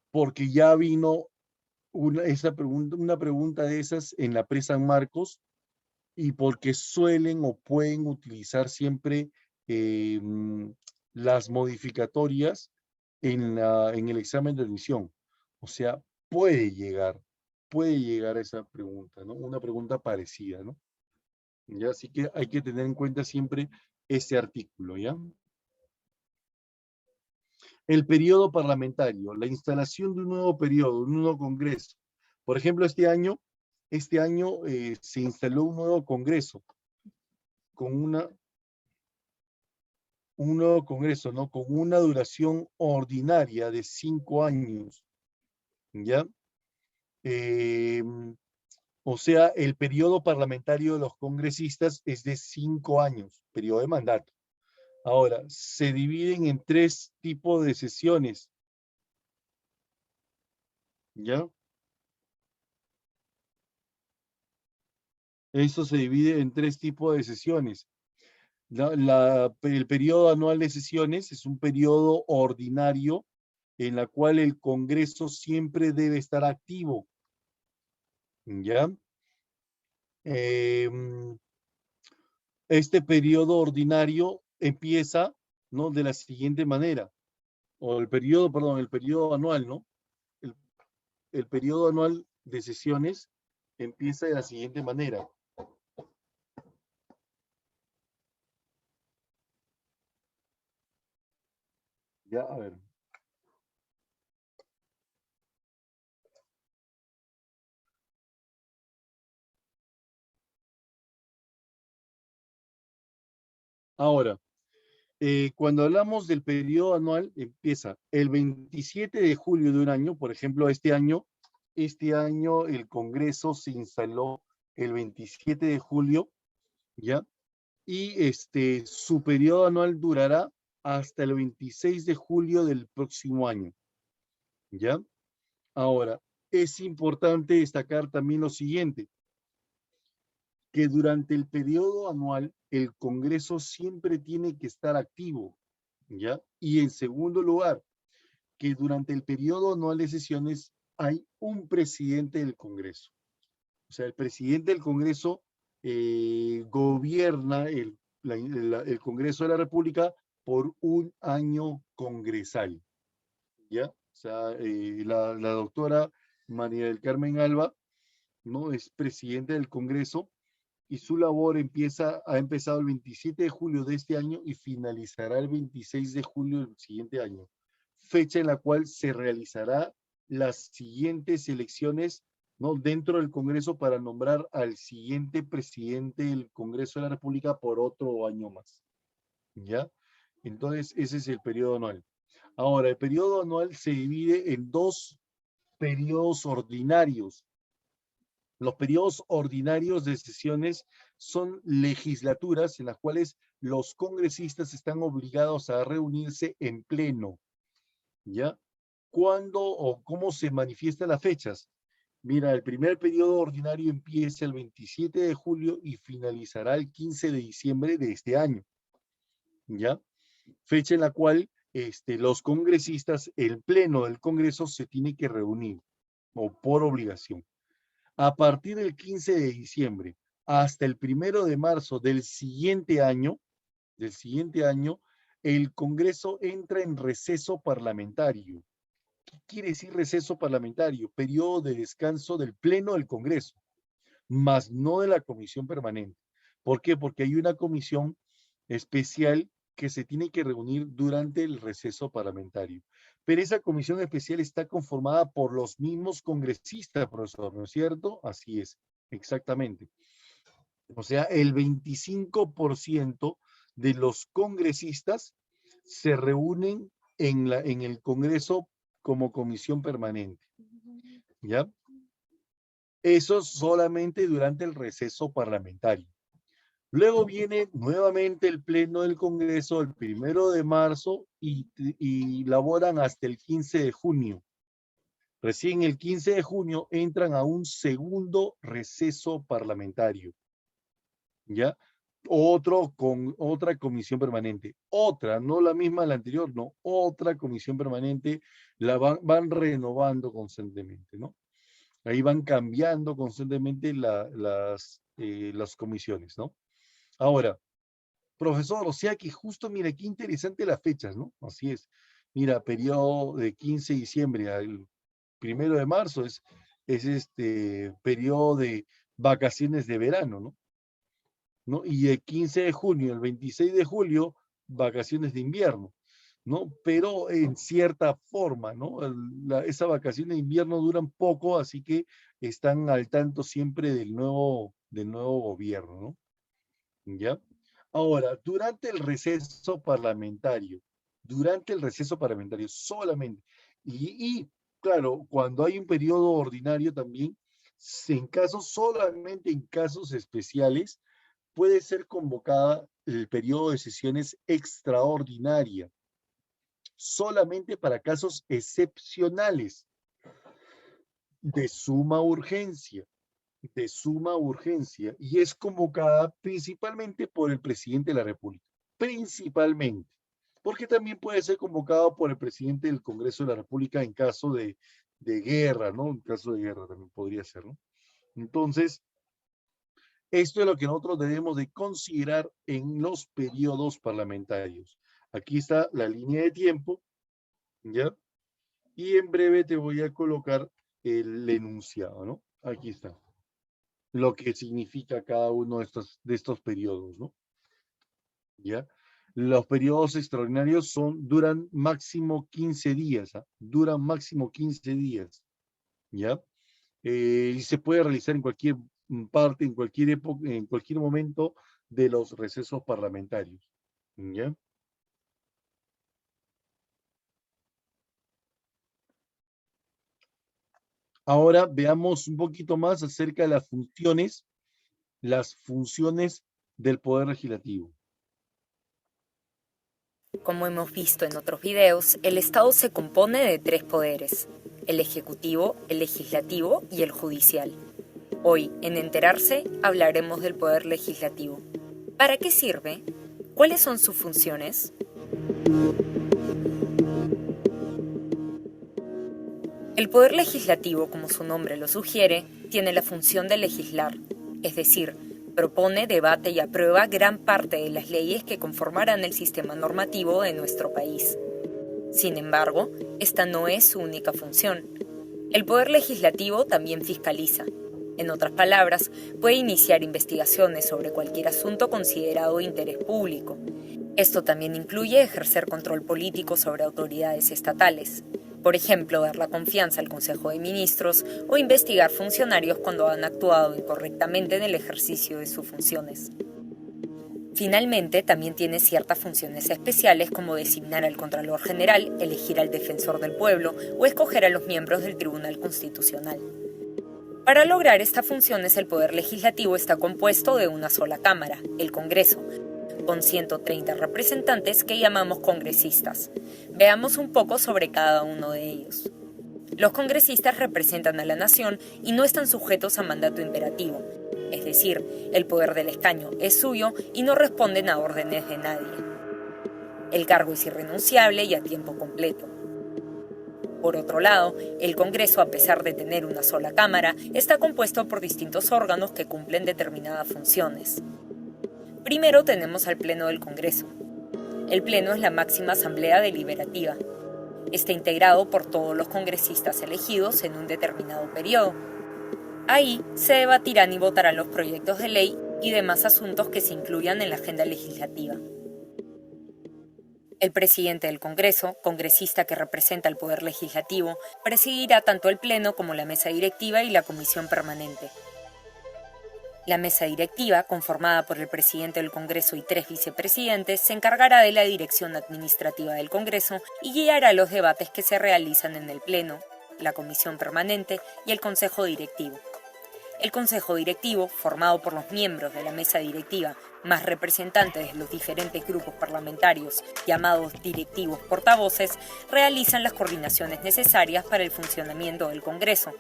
porque ya vino una pregunta de esas en la presa en Marcos y porque suelen o pueden utilizar siempre las modificatorias en el examen de admisión. O sea, puede llegar a esa pregunta, ¿no? Una pregunta parecida, ¿no? ¿Ya? Así que hay que tener en cuenta siempre ese artículo, ¿ya? El periodo parlamentario, la instalación de un nuevo periodo, un nuevo congreso. Por ejemplo, este año se instaló un nuevo congreso con un nuevo congreso, ¿no? Con una duración ordinaria de 5 años, ¿ya? O sea, el periodo parlamentario de los congresistas es de 5 años, periodo de mandato. Ahora, se dividen en 3 tipos de sesiones, ¿ya? Eso se divide en 3 tipos de sesiones. El periodo anual de sesiones es un periodo ordinario en la cual el Congreso siempre debe estar activo, ¿ya? Este periodo ordinario empieza, ¿no? De la siguiente manera, o el periodo anual, ¿no? El, el periodo anual de sesiones empieza de la siguiente manera. Ya, a ver. Ahora, cuando hablamos del periodo anual, empieza el 27 de julio de un año, por ejemplo, este año el Congreso se instaló el 27 de julio, ¿ya? Y su periodo anual durará hasta el 26 de julio del próximo año, ¿ya? Ahora, es importante destacar también lo siguiente, que durante el periodo anual el Congreso siempre tiene que estar activo, ¿ya? Y en segundo lugar, que durante el periodo anual de sesiones hay un presidente del Congreso. O sea, el presidente del Congreso gobierna el Congreso de la República por un año congresal, ¿ya? O sea, la doctora María del Carmen Alba, ¿no? Es presidente del Congreso y su labor ha empezado el 27 de julio de este año y finalizará el 26 de julio del siguiente año, fecha en la cual se realizará las siguientes elecciones, ¿no?, dentro del Congreso para nombrar al siguiente presidente del Congreso de la República por otro año más. ¿Ya? Entonces, ese es el periodo anual. Ahora, el periodo anual se divide en dos periodos ordinarios. Los periodos ordinarios de sesiones son legislaturas en las cuales los congresistas están obligados a reunirse en pleno. ¿Ya? ¿Cuándo o cómo se manifiestan las fechas? Mira, el primer periodo ordinario empieza el 27 de julio y finalizará el 15 de diciembre de este año. ¿Ya? Fecha en la cual los congresistas, el pleno del Congreso se tiene que reunir, o por obligación. A partir del 15 de diciembre hasta el 1 de marzo del siguiente año, el Congreso entra en receso parlamentario. ¿Qué quiere decir receso parlamentario? Periodo de descanso del pleno del Congreso, más no de la comisión permanente. ¿Por qué? Porque hay una comisión especial que se tiene que reunir durante el receso parlamentario. Pero esa comisión especial está conformada por los mismos congresistas, profesor, ¿no es cierto? Así es, exactamente. O sea, el 25% de los congresistas se reúnen en el Congreso como comisión permanente. ¿Ya? Eso solamente durante el receso parlamentario. Luego viene nuevamente el pleno del Congreso el 1 de marzo y laboran hasta el 15 de junio. Recién el 15 de junio entran a un segundo receso parlamentario. ¿Ya? Con otra comisión permanente. Otra, no la misma de la anterior, no. Otra comisión permanente la van renovando constantemente, ¿no? Ahí van cambiando constantemente las comisiones, ¿no? Ahora, profesor, o sea que justo, mira, qué interesante las fechas, ¿no? Así es. Mira, periodo de 15 de diciembre al 1 de marzo es periodo de vacaciones de verano, ¿no? Y el 15 de junio, el 26 de julio, vacaciones de invierno, ¿no? Pero en cierta forma, ¿no? Esas vacaciones de invierno duran poco, así que están al tanto siempre del nuevo gobierno, ¿no? ¿Ya? Ahora, durante el receso parlamentario solamente, claro, cuando hay un periodo ordinario también, solamente en casos especiales, puede ser convocada el periodo de sesiones extraordinaria, solamente para casos excepcionales, de suma urgencia, y es convocada principalmente por el presidente de la República, principalmente, porque también puede ser convocado por el presidente del Congreso de la República en caso de guerra, ¿no? En caso de guerra también podría ser, ¿no? Entonces, esto es lo que nosotros debemos de considerar en los periodos parlamentarios. Aquí está la línea de tiempo, ¿ya? Y en breve te voy a colocar el enunciado, ¿no? Aquí está. Lo que significa cada uno de estos periodos, ¿no? ¿Ya? Los periodos extraordinarios duran máximo 15 días, ¿ah? Duran máximo 15 días, ¿ya? Y se puede realizar en cualquier parte, en cualquier época, en cualquier momento de los recesos parlamentarios, ¿ya? Ahora veamos un poquito más acerca de las funciones del Poder Legislativo. Como hemos visto en otros videos, el Estado se compone de 3 poderes: el Ejecutivo, el Legislativo y el Judicial. Hoy, en Enterarse, hablaremos del Poder Legislativo. ¿Para qué sirve? ¿Cuáles son sus funciones? El Poder Legislativo, como su nombre lo sugiere, tiene la función de legislar, es decir, propone, debate y aprueba gran parte de las leyes que conformarán el sistema normativo de nuestro país. Sin embargo, esta no es su única función. El Poder Legislativo también fiscaliza. En otras palabras, puede iniciar investigaciones sobre cualquier asunto considerado de interés público. Esto también incluye ejercer control político sobre autoridades estatales. Por ejemplo, dar la confianza al Consejo de Ministros o investigar funcionarios cuando han actuado incorrectamente en el ejercicio de sus funciones. Finalmente, también tiene ciertas funciones especiales como designar al Contralor General, elegir al Defensor del Pueblo o escoger a los miembros del Tribunal Constitucional. Para lograr estas funciones, el Poder Legislativo está compuesto de una sola Cámara, el Congreso, con 130 representantes que llamamos congresistas. Veamos un poco sobre cada uno de ellos. Los congresistas representan a la nación y no están sujetos a mandato imperativo, es decir, el poder del escaño es suyo y no responden a órdenes de nadie. El cargo es irrenunciable y a tiempo completo. Por otro lado, el Congreso, a pesar de tener una sola Cámara, está compuesto por distintos órganos que cumplen determinadas funciones. Primero tenemos al Pleno del Congreso. El Pleno es la máxima asamblea deliberativa. Está integrado por todos los congresistas elegidos en un determinado periodo. Ahí se debatirán y votarán los proyectos de ley y demás asuntos que se incluyan en la agenda legislativa. El presidente del Congreso, congresista que representa al Poder Legislativo, presidirá tanto el Pleno como la mesa directiva y la comisión permanente. La mesa directiva, conformada por el presidente del Congreso y 3 vicepresidentes, se encargará de la dirección administrativa del Congreso y guiará los debates que se realizan en el Pleno, la comisión permanente y el Consejo Directivo. El Consejo Directivo, formado por los miembros de la mesa directiva, más representantes de los diferentes grupos parlamentarios, llamados directivos portavoces, realizan las coordinaciones necesarias para el funcionamiento del Congreso.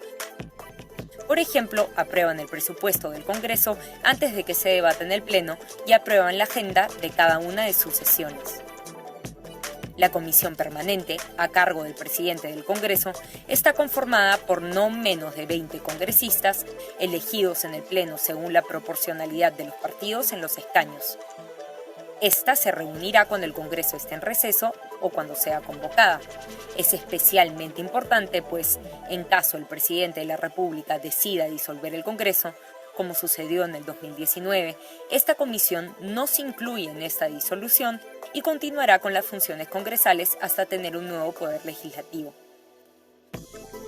Por ejemplo, aprueban el presupuesto del Congreso antes de que se debata en el Pleno y aprueban la agenda de cada una de sus sesiones. La comisión permanente, a cargo del presidente del Congreso, está conformada por no menos de 20 congresistas, elegidos en el Pleno según la proporcionalidad de los partidos en los escaños. Esta se reunirá cuando el Congreso esté en receso o cuando sea convocada. Es especialmente importante, pues, en caso el presidente de la República decida disolver el Congreso, como sucedió en el 2019, esta comisión no se incluye en esta disolución y continuará con las funciones congresales hasta tener un nuevo poder legislativo.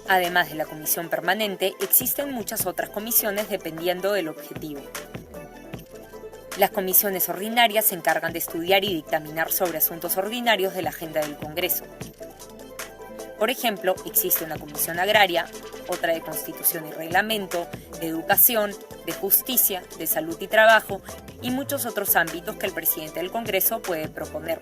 Además de la comisión permanente, existen muchas otras comisiones dependiendo del objetivo. Las comisiones ordinarias se encargan de estudiar y dictaminar sobre asuntos ordinarios de la agenda del Congreso. Por ejemplo, existe una comisión agraria, otra de Constitución y Reglamento, de Educación, de Justicia, de Salud y Trabajo y muchos otros ámbitos que el presidente del Congreso puede proponer.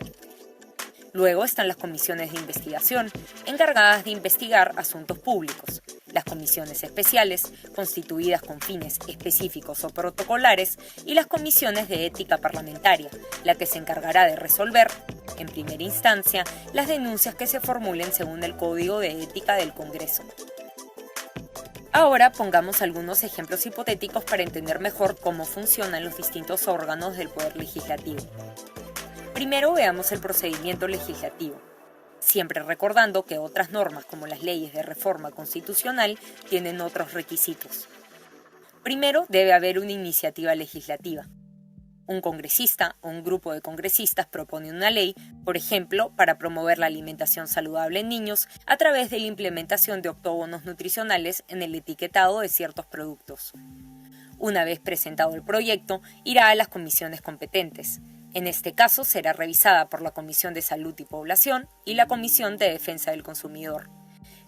Luego están las comisiones de investigación, encargadas de investigar asuntos públicos, las comisiones especiales, constituidas con fines específicos o protocolares, y las comisiones de ética parlamentaria, la que se encargará de resolver, en primera instancia, las denuncias que se formulen según el Código de Ética del Congreso. Ahora pongamos algunos ejemplos hipotéticos para entender mejor cómo funcionan los distintos órganos del Poder Legislativo. Primero veamos el procedimiento legislativo, siempre recordando que otras normas como las leyes de reforma constitucional tienen otros requisitos. Primero debe haber una iniciativa legislativa. Un congresista o un grupo de congresistas propone una ley, por ejemplo, para promover la alimentación saludable en niños a través de la implementación de octógonos nutricionales en el etiquetado de ciertos productos. Una vez presentado el proyecto, irá a las comisiones competentes. En este caso será revisada por la Comisión de Salud y Población y la Comisión de Defensa del Consumidor.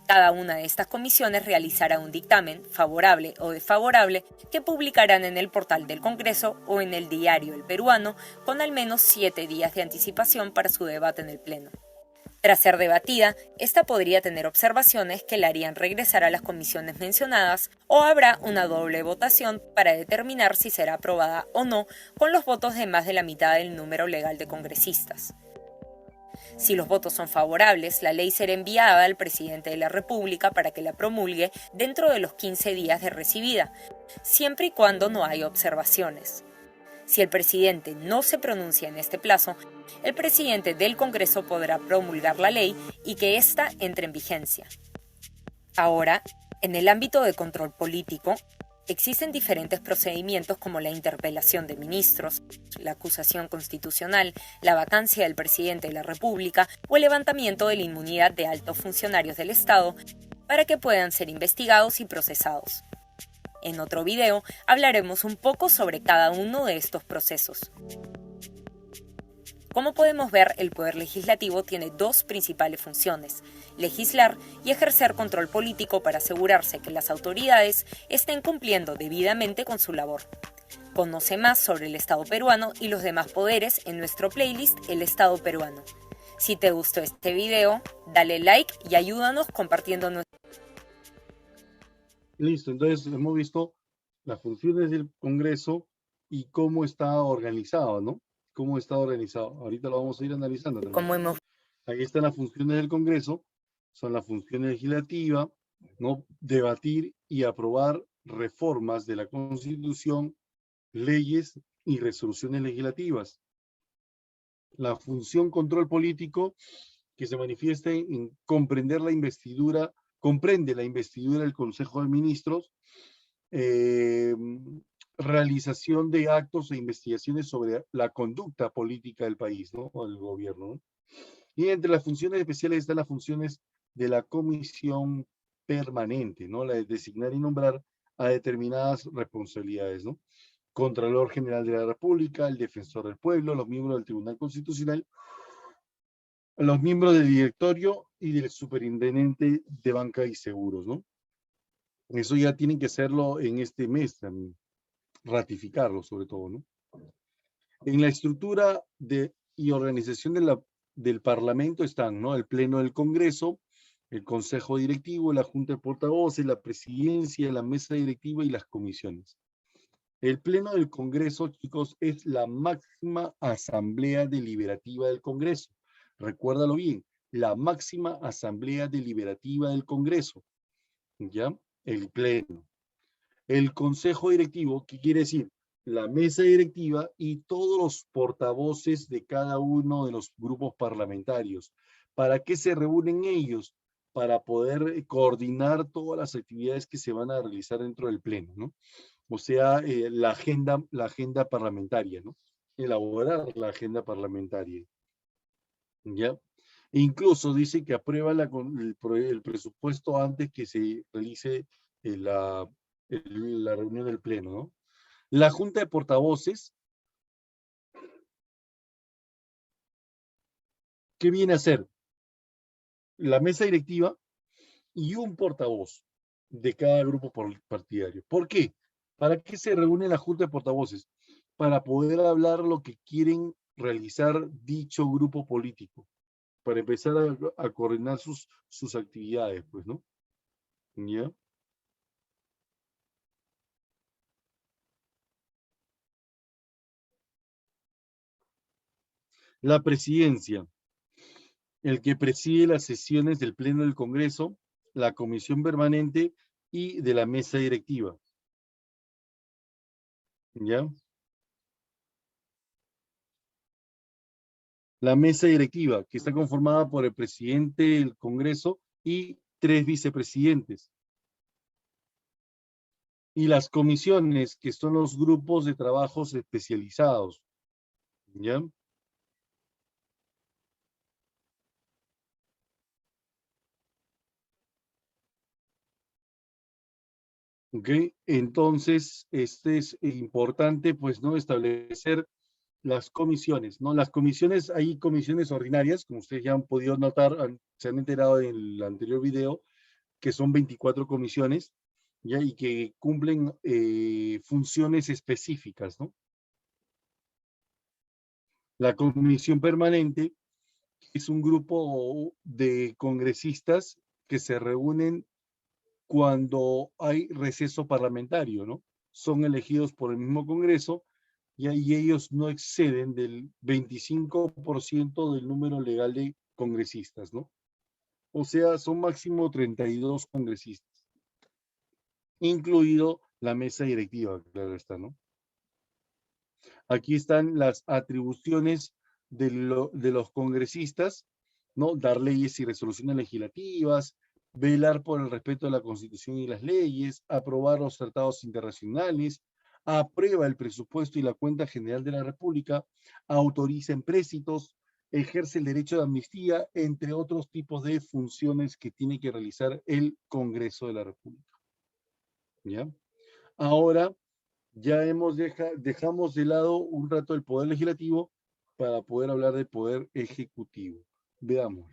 Cada una de estas comisiones realizará un dictamen, favorable o desfavorable, que publicarán en el portal del Congreso o en el diario El Peruano con al menos 7 días de anticipación para su debate en el Pleno. Tras ser debatida, esta podría tener observaciones que la harían regresar a las comisiones mencionadas o habrá una doble votación para determinar si será aprobada o no con los votos de más de la mitad del número legal de congresistas. Si los votos son favorables, la ley será enviada al presidente de la República para que la promulgue dentro de los 15 días de recibida, siempre y cuando no haya observaciones. Si el presidente no se pronuncia en este plazo, el presidente del Congreso podrá promulgar la ley y que ésta entre en vigencia. Ahora, en el ámbito de control político, Existen diferentes procedimientos como la interpelación de ministros, la acusación constitucional, la vacancia del presidente de la República o el levantamiento de la inmunidad de altos funcionarios del Estado para que puedan ser investigados y procesados. En otro video hablaremos un poco sobre cada uno de estos procesos. Como podemos ver, el Poder Legislativo tiene dos principales funciones: legislar y ejercer control político para asegurarse que las autoridades estén cumpliendo debidamente con su labor. Conoce más sobre el Estado peruano y los demás poderes en nuestro playlist El Estado Peruano. Si te gustó este video, dale like y ayúdanos compartiendo nuestro... Listo, entonces hemos visto las funciones del Congreso y cómo está organizado, ¿no? Cómo está organizado. Ahorita lo vamos a ir analizando también. Como hemos... Ahí están las funciones del Congreso, son las funciones legislativas, ¿no? Debatir y aprobar reformas de la Constitución, leyes y resoluciones legislativas. La función control político, que se manifiesta en comprende la investidura del Consejo de Ministros, realización de actos e investigaciones sobre la conducta política del país, ¿no? O del gobierno, ¿no? Y entre las funciones especiales están las funciones de la comisión permanente, ¿no? La de designar y nombrar a determinadas responsabilidades, ¿no? Contralor General de la República, el Defensor del Pueblo, los miembros del Tribunal Constitucional, los miembros del directorio y del superintendente de banca y seguros, ¿no? Eso ya tienen que hacerlo en este mes también, ratificarlo sobre todo, ¿no? En la estructura y organización del Parlamento están, ¿no? El Pleno del Congreso, el Consejo Directivo, la Junta de Portavoces, la Presidencia, la Mesa Directiva y las comisiones. El Pleno del Congreso, chicos, es la máxima asamblea deliberativa del Congreso. Recuérdalo bien, la máxima asamblea deliberativa del Congreso, ¿ya? El Pleno. El Consejo Directivo, ¿qué quiere decir? La mesa directiva y todos los portavoces de cada uno de los grupos parlamentarios. ¿Para qué se reúnen ellos? Para poder coordinar todas las actividades que se van a realizar dentro del Pleno, ¿no? O sea, la agenda parlamentaria, ¿no? Elaborar la agenda parlamentaria, ¿ya? E incluso dice que aprueba el presupuesto antes que se realice la reunión del Pleno, ¿no? La Junta de Portavoces, ¿qué viene a ser? La mesa directiva y un portavoz de cada grupo partidario. ¿Por qué? ¿Para qué se reúne la Junta de Portavoces? Para poder hablar lo que quieren realizar dicho grupo político, para empezar a coordinar sus actividades, pues, ¿no? ¿Ya? La presidencia, el que preside las sesiones del Pleno del Congreso, la Comisión Permanente y de la Mesa Directiva. ¿Ya? La Mesa Directiva, que está conformada por el presidente del Congreso y 3 vicepresidentes. Y las comisiones, que son los grupos de trabajos especializados. ¿Ya? ¿Ok? Entonces, este es importante, pues, ¿no? Establecer las comisiones, ¿no? Las comisiones, hay comisiones ordinarias, como ustedes ya han podido notar, se han enterado en el anterior video, que son 24 comisiones, ¿ya? Y que cumplen funciones específicas, ¿no? La comisión permanente es un grupo de congresistas que se reúnen cuando hay receso parlamentario, ¿no? Son elegidos por el mismo Congreso y ahí ellos no exceden del 25% del número legal de congresistas, ¿no? O sea, son máximo 32 congresistas, incluido la mesa directiva, claro está, ¿no? Aquí están las atribuciones de los congresistas, ¿no? Dar leyes y resoluciones legislativas, velar por el respeto a la Constitución y las leyes, aprobar los tratados internacionales, aprueba el presupuesto y la cuenta general de la República, autoriza empréstitos, ejerce el derecho de amnistía, entre otros tipos de funciones que tiene que realizar el Congreso de la República. ¿Ya? Ahora ya dejamos de lado un rato el Poder Legislativo para poder hablar del Poder Ejecutivo. Veamos.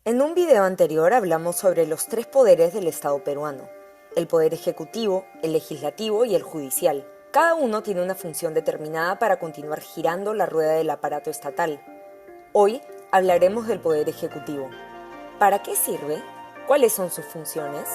En un video anterior hablamos sobre los tres poderes del Estado peruano: el Poder Ejecutivo, el Legislativo y el Judicial. Cada uno tiene una función determinada para continuar girando la rueda del aparato estatal. Hoy hablaremos del Poder Ejecutivo. ¿Para qué sirve? ¿Cuáles son sus funciones?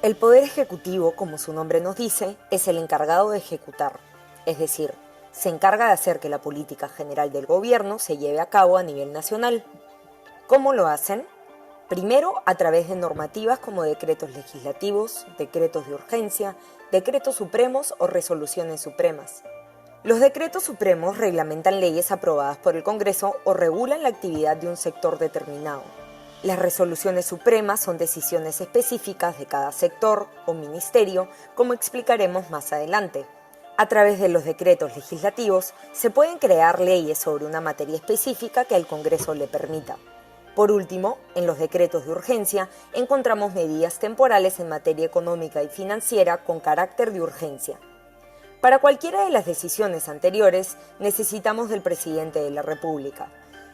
El Poder Ejecutivo, como su nombre nos dice, es el encargado de ejecutar, es decir, se encarga de hacer que la política general del gobierno se lleve a cabo a nivel nacional. ¿Cómo lo hacen? Primero, a través de normativas como decretos legislativos, decretos de urgencia, decretos supremos o resoluciones supremas. Los decretos supremos reglamentan leyes aprobadas por el Congreso o regulan la actividad de un sector determinado. Las resoluciones supremas son decisiones específicas de cada sector o ministerio, como explicaremos más adelante. A través de los decretos legislativos se pueden crear leyes sobre una materia específica que al Congreso le permita. Por último, en los decretos de urgencia encontramos medidas temporales en materia económica y financiera con carácter de urgencia. Para cualquiera de las decisiones anteriores necesitamos del presidente de la República.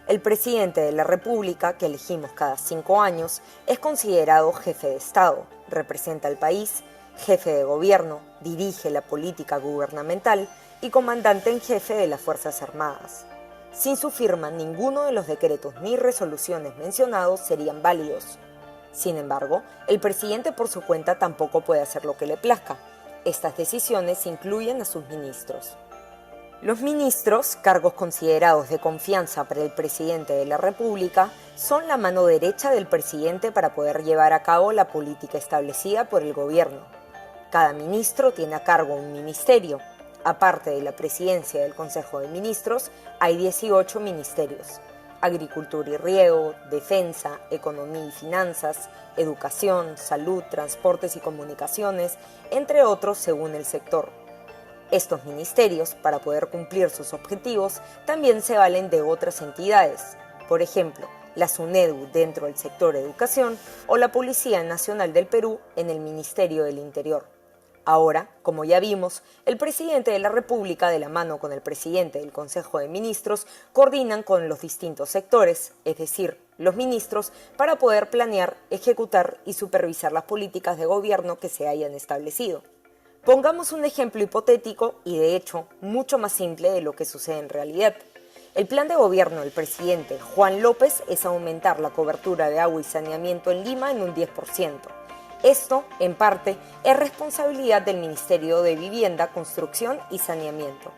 El presidente de la República, que elegimos cada 5 años, es considerado jefe de Estado, representa al país, jefe de gobierno, dirige la política gubernamental y comandante en jefe de las Fuerzas Armadas. Sin su firma, ninguno de los decretos ni resoluciones mencionados serían válidos. Sin embargo, el presidente por su cuenta tampoco puede hacer lo que le plazca. Estas decisiones incluyen a sus ministros. Los ministros, cargos considerados de confianza para el presidente de la República, son la mano derecha del presidente para poder llevar a cabo la política establecida por el gobierno. Cada ministro tiene a cargo un ministerio. Aparte de la presidencia del Consejo de Ministros, hay 18 ministerios: Agricultura y Riego, Defensa, Economía y Finanzas, Educación, Salud, Transportes y Comunicaciones, entre otros según el sector. Estos ministerios, para poder cumplir sus objetivos, también se valen de otras entidades, por ejemplo, la SUNEDU dentro del sector educación o la Policía Nacional del Perú en el Ministerio del Interior. Ahora, como ya vimos, el presidente de la República, de la mano con el presidente del Consejo de Ministros, coordinan con los distintos sectores, es decir, los ministros, para poder planear, ejecutar y supervisar las políticas de gobierno que se hayan establecido. Pongamos un ejemplo hipotético y, de hecho, mucho más simple de lo que sucede en realidad. El plan de gobierno del presidente Juan López es aumentar la cobertura de agua y saneamiento en Lima en un 10%. Esto, en parte, es responsabilidad del Ministerio de Vivienda, Construcción y Saneamiento.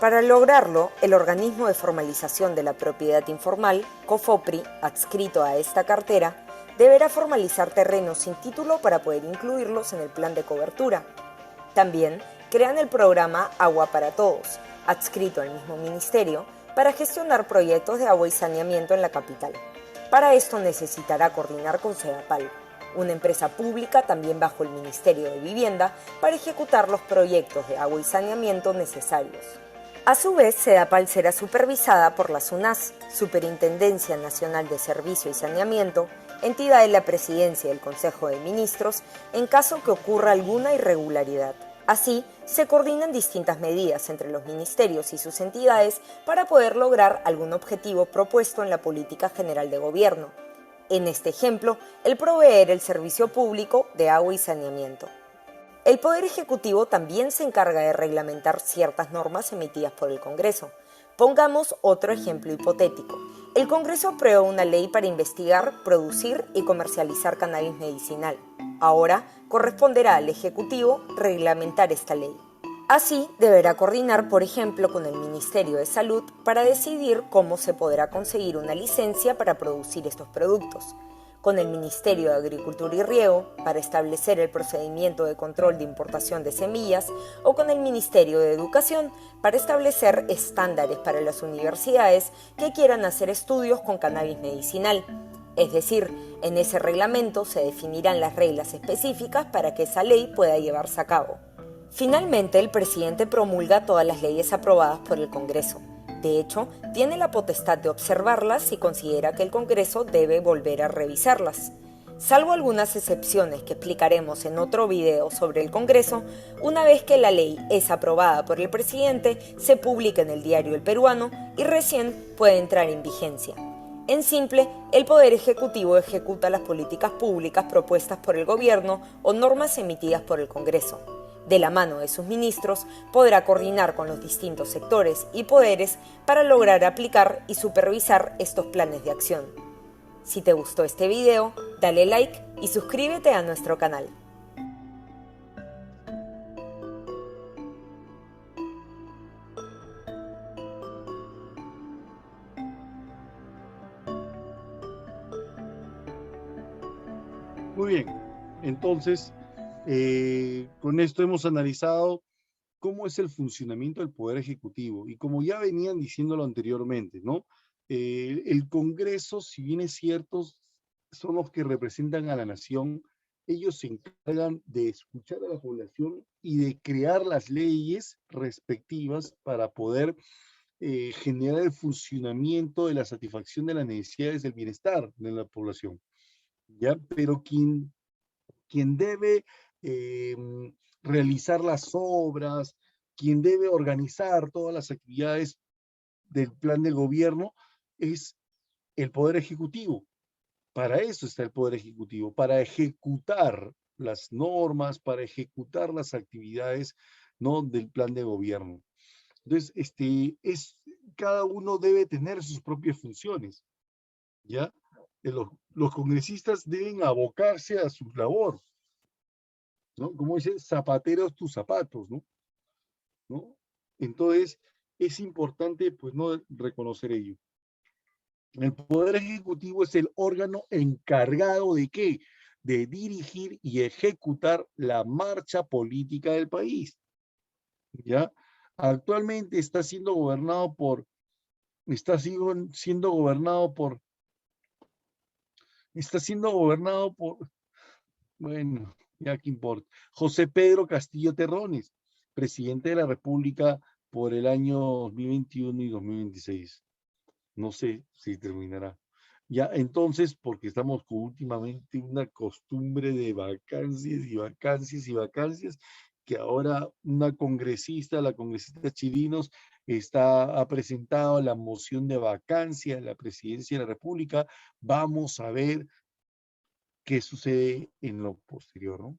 Para lograrlo, el organismo de formalización de la propiedad informal, COFOPRI, adscrito a esta cartera, deberá formalizar terrenos sin título para poder incluirlos en el plan de cobertura. También crean el programa Agua para Todos, adscrito al mismo ministerio, para gestionar proyectos de agua y saneamiento en la capital. Para esto necesitará coordinar con Sedapal, una empresa pública también bajo el Ministerio de Vivienda, para ejecutar los proyectos de agua y saneamiento necesarios. A su vez, Sedapal será supervisada por la SUNAS, Superintendencia Nacional de Servicio y Saneamiento, entidad de la Presidencia del Consejo de Ministros, en caso que ocurra alguna irregularidad. Así, se coordinan distintas medidas entre los ministerios y sus entidades para poder lograr algún objetivo propuesto en la política general de gobierno. En este ejemplo, el proveer el servicio público de agua y saneamiento. El Poder Ejecutivo también se encarga de reglamentar ciertas normas emitidas por el Congreso. Pongamos otro ejemplo hipotético. El Congreso aprueba una ley para investigar, producir y comercializar cannabis medicinal. Ahora corresponderá al Ejecutivo reglamentar esta ley. Así, deberá coordinar, por ejemplo, con el Ministerio de Salud para decidir cómo se podrá conseguir una licencia para producir estos productos, con el Ministerio de Agricultura y Riego para establecer el procedimiento de control de importación de semillas o con el Ministerio de Educación para establecer estándares para las universidades que quieran hacer estudios con cannabis medicinal. Es decir, en ese reglamento se definirán las reglas específicas para que esa ley pueda llevarse a cabo. Finalmente, el presidente promulga todas las leyes aprobadas por el Congreso. De hecho, tiene la potestad de observarlas si considera que el Congreso debe volver a revisarlas. Salvo algunas excepciones que explicaremos en otro video sobre el Congreso, una vez que la ley es aprobada por el presidente, se publica en el diario El Peruano y recién puede entrar en vigencia. En simple, el Poder Ejecutivo ejecuta las políticas públicas propuestas por el gobierno o normas emitidas por el Congreso. De la mano de sus ministros, podrá coordinar con los distintos sectores y poderes para lograr aplicar y supervisar estos planes de acción. Si te gustó este video, dale like y suscríbete a nuestro canal. Muy bien, entonces, con esto hemos analizado cómo es el funcionamiento del Poder Ejecutivo. Y como ya venían diciéndolo anteriormente, ¿no? El Congreso, si bien es cierto, son los que representan a la nación, ellos se encargan de escuchar a la población y de crear las leyes respectivas para poder generar el funcionamiento de la satisfacción de las necesidades del bienestar de la población. ¿Ya? Pero quien debe realizar las obras, quien debe organizar todas las actividades del plan del gobierno es el Poder Ejecutivo. Para eso está el Poder Ejecutivo, para ejecutar las normas, para ejecutar las actividades, ¿no?, del plan de gobierno. Entonces, cada uno debe tener sus propias funciones, ¿ya? Los congresistas deben abocarse a su labor, ¿no? Como dice, zapateros tus zapatos, ¿no? ¿No? Entonces, es importante, pues, no reconocer ello. El Poder Ejecutivo es el órgano encargado ¿de qué? De dirigir y ejecutar la marcha política del país, ¿ya? Actualmente está siendo gobernado por, bueno, ya que importa, José Pedro Castillo Terrones, presidente de la República por el año 2021 y 2026. No sé si terminará. Ya, entonces, porque estamos con últimamente una costumbre de vacancias y vacancias y vacancias, que ahora una congresista, la congresista Chirinos, ha presentado la moción de vacancia en la presidencia de la República. Vamos a ver qué sucede en lo posterior, ¿no?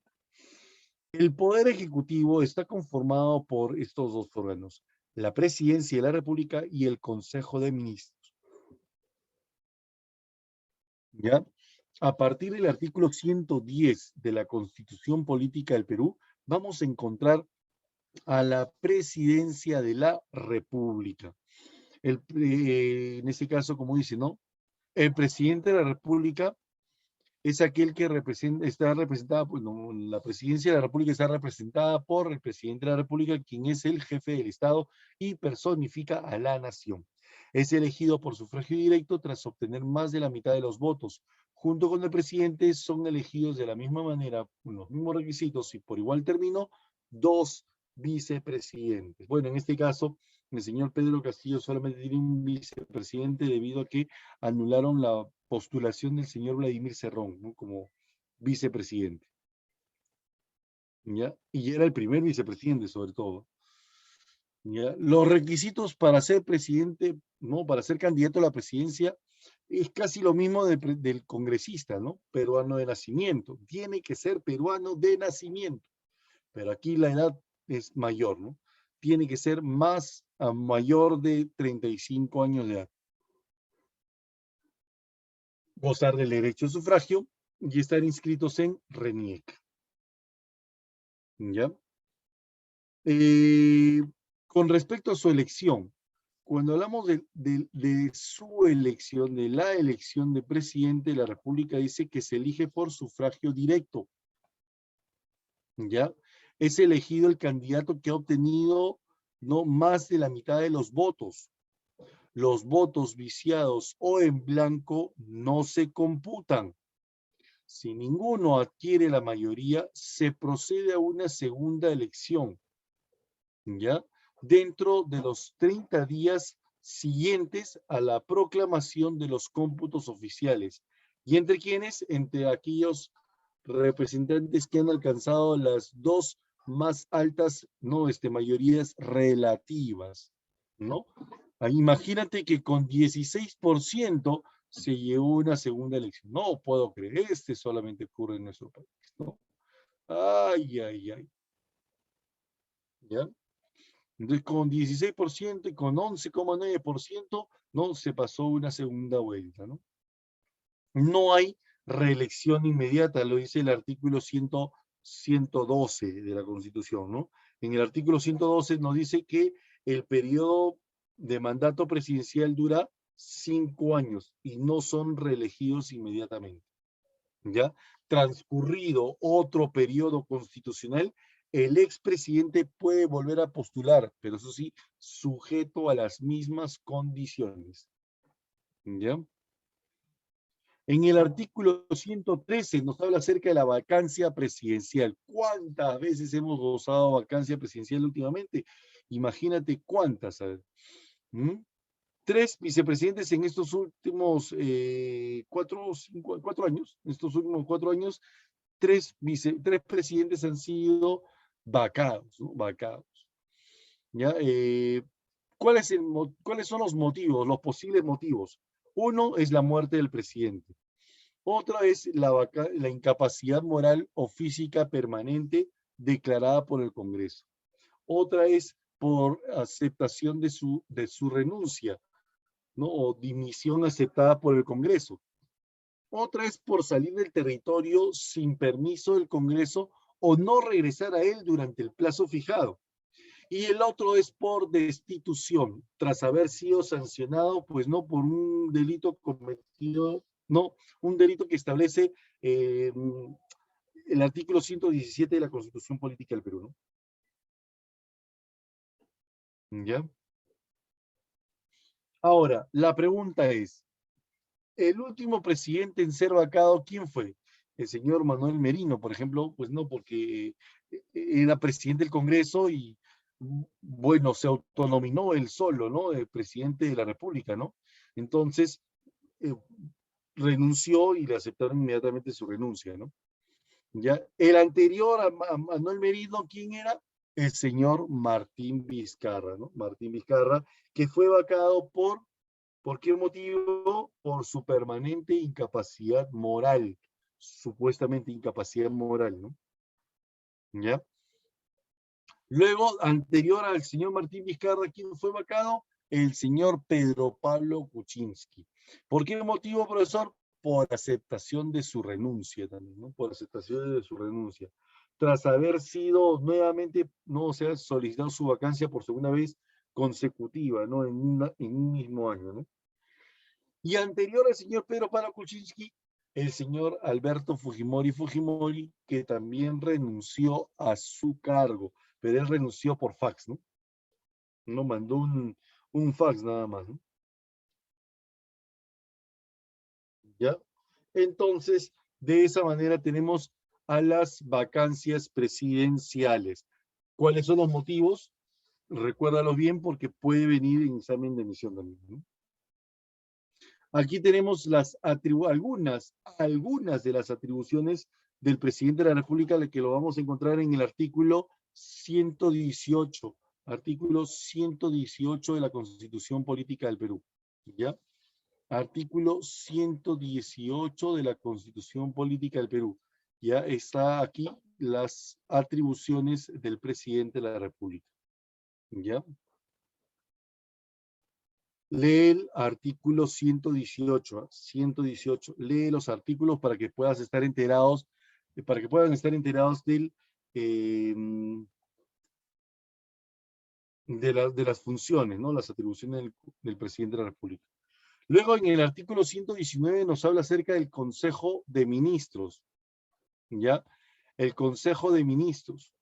El Poder Ejecutivo está conformado por estos dos órganos, la Presidencia de la República y el Consejo de Ministros. ¿Ya? A partir del artículo 110 de la Constitución Política del Perú, vamos a encontrar a la Presidencia de la República. En este caso, como dice, ¿no? El presidente de la República es aquel que está representada, pues, no, la presidencia de la República está representada por el presidente de la República, quien es el jefe del Estado y personifica a la nación. Es elegido por sufragio directo tras obtener más de la mitad de los votos. Junto con el presidente son elegidos de la misma manera, con los mismos requisitos y por igual término, dos vicepresidentes. Bueno, en este caso, el señor Pedro Castillo solamente tiene un vicepresidente debido a que anularon la postulación del señor Vladimir Cerrón, ¿no?, como vicepresidente. ¿Ya? Y era el primer vicepresidente, sobre todo. ¿Ya? Los requisitos para ser presidente, ¿no?, para ser candidato a la presidencia, es casi lo mismo del congresista, ¿no? Peruano de nacimiento. Tiene que ser peruano de nacimiento. Pero aquí la edad es mayor, ¿no? Tiene que ser mayor de 35 años de edad. Gozar del derecho de sufragio y estar inscritos en RENIEC. ¿Ya? Con respecto a su elección, cuando hablamos de su elección, de la elección de presidente de la República, dice que se elige por sufragio directo. ¿Ya? Es elegido el candidato que ha obtenido no más de la mitad de los votos. Los votos viciados o en blanco no se computan. Si ninguno adquiere la mayoría, se procede a una segunda elección, ¿ya? Dentro de los 30 días siguientes a la proclamación de los cómputos oficiales. ¿Y entre quiénes? Entre aquellos representantes que han alcanzado las dos más altas, no, mayorías relativas, ¿no? Imagínate que con 16% se llevó una segunda elección. No puedo creer, solamente ocurre en nuestro país, ¿no? Ay, ay, ay. ¿Ya? Entonces, con 16% y con 11,9%, ¿no? Se pasó una segunda vuelta, ¿no? No hay reelección inmediata, lo dice el artículo 112 de la Constitución, ¿no? En el artículo 112 nos dice que el periodo de mandato presidencial dura 5 años y no son reelegidos inmediatamente, ¿ya? Transcurrido otro periodo constitucional, el expresidente puede volver a postular, pero eso sí, sujeto a las mismas condiciones, ¿ya? En el artículo 113 nos habla acerca de la vacancia presidencial. ¿Cuántas veces hemos gozado vacancia presidencial últimamente? Imagínate cuántas. A ver. 3 vicepresidentes en estos últimos 4 años. En estos últimos 4 años, 3 presidentes han sido vacados, ¿no? Vacados. ¿Ya? ¿Cuáles son los motivos, los posibles motivos? Uno es la muerte del presidente. Otra es la incapacidad moral o física permanente declarada por el Congreso. Otra es por aceptación de su renuncia, ¿no? O dimisión aceptada por el Congreso. Otra es por salir del territorio sin permiso del Congreso o no regresar a él durante el plazo fijado. Y el otro es por destitución, tras haber sido sancionado, pues no por un delito cometido, no, un delito que establece el artículo 117 de la Constitución Política del Perú, ¿no? ¿Ya? Ahora, la pregunta es, ¿el último presidente en ser vacado quién fue? El señor Manuel Merino, por ejemplo, pues no, porque era presidente del Congreso y, bueno, se autonominó él solo, ¿no? El presidente de la República, ¿no? Entonces, renunció y le aceptaron inmediatamente su renuncia, ¿no? ¿Ya? El anterior a Manuel Merino, ¿quién era? El señor Martín Vizcarra, ¿no? Martín Vizcarra, que fue vacado ¿por qué motivo? Por su permanente incapacidad moral, supuestamente incapacidad moral, ¿no? ¿Ya? Luego, anterior al señor Martín Vizcarra, ¿quién fue vacado? El señor Pedro Pablo Kuczynski. ¿Por qué motivo, profesor? Por aceptación de su renuncia también, ¿no? Por aceptación de su renuncia. Tras haber sido nuevamente, no, o sea, solicitado su vacancia por segunda vez consecutiva, ¿no? En un mismo año, ¿no? Y anterior al señor Pedro Pablo Kuczynski, el señor Alberto Fujimori, que también renunció a su cargo, pero él renunció por fax, ¿no? No mandó un fax nada más, ¿no? ¿Ya? Entonces, de esa manera tenemos a las vacancias presidenciales. ¿Cuáles son los motivos? Recuérdalos bien porque puede venir en examen de admisión también, ¿no? Aquí tenemos algunas de las atribuciones del presidente de la República, que lo vamos a encontrar en el artículo 118, artículo 118 de la Constitución Política del Perú, ¿ya? Artículo 118 de la Constitución Política del Perú. Ya está aquí las atribuciones del presidente de la República, ¿ya? Lee el artículo 118, 118, lee los artículos para que puedas estar enterados, para que puedan estar enterados de las funciones, ¿no? Las atribuciones del presidente de la República. Luego, en el artículo 119 nos habla acerca del Consejo de Ministros, ¿ya? El Consejo de Ministros.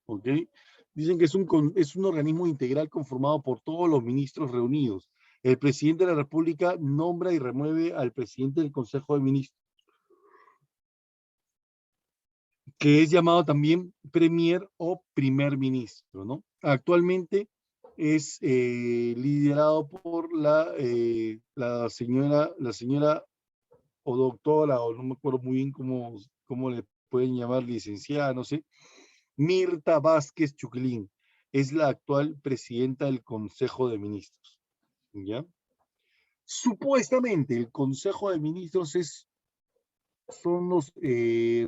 ¿Ok? Dicen que es un organismo integral conformado por todos los ministros reunidos. El presidente de la República nombra y remueve al presidente del Consejo de Ministros, que es llamado también premier o primer ministro, ¿no? Actualmente es liderado por la señora o doctora, o no me acuerdo muy bien cómo le pueden llamar, licenciada, no sé, Mirta Vázquez Chuquilín. Es la actual presidenta del Consejo de Ministros, ¿ya? Supuestamente el Consejo de Ministros son los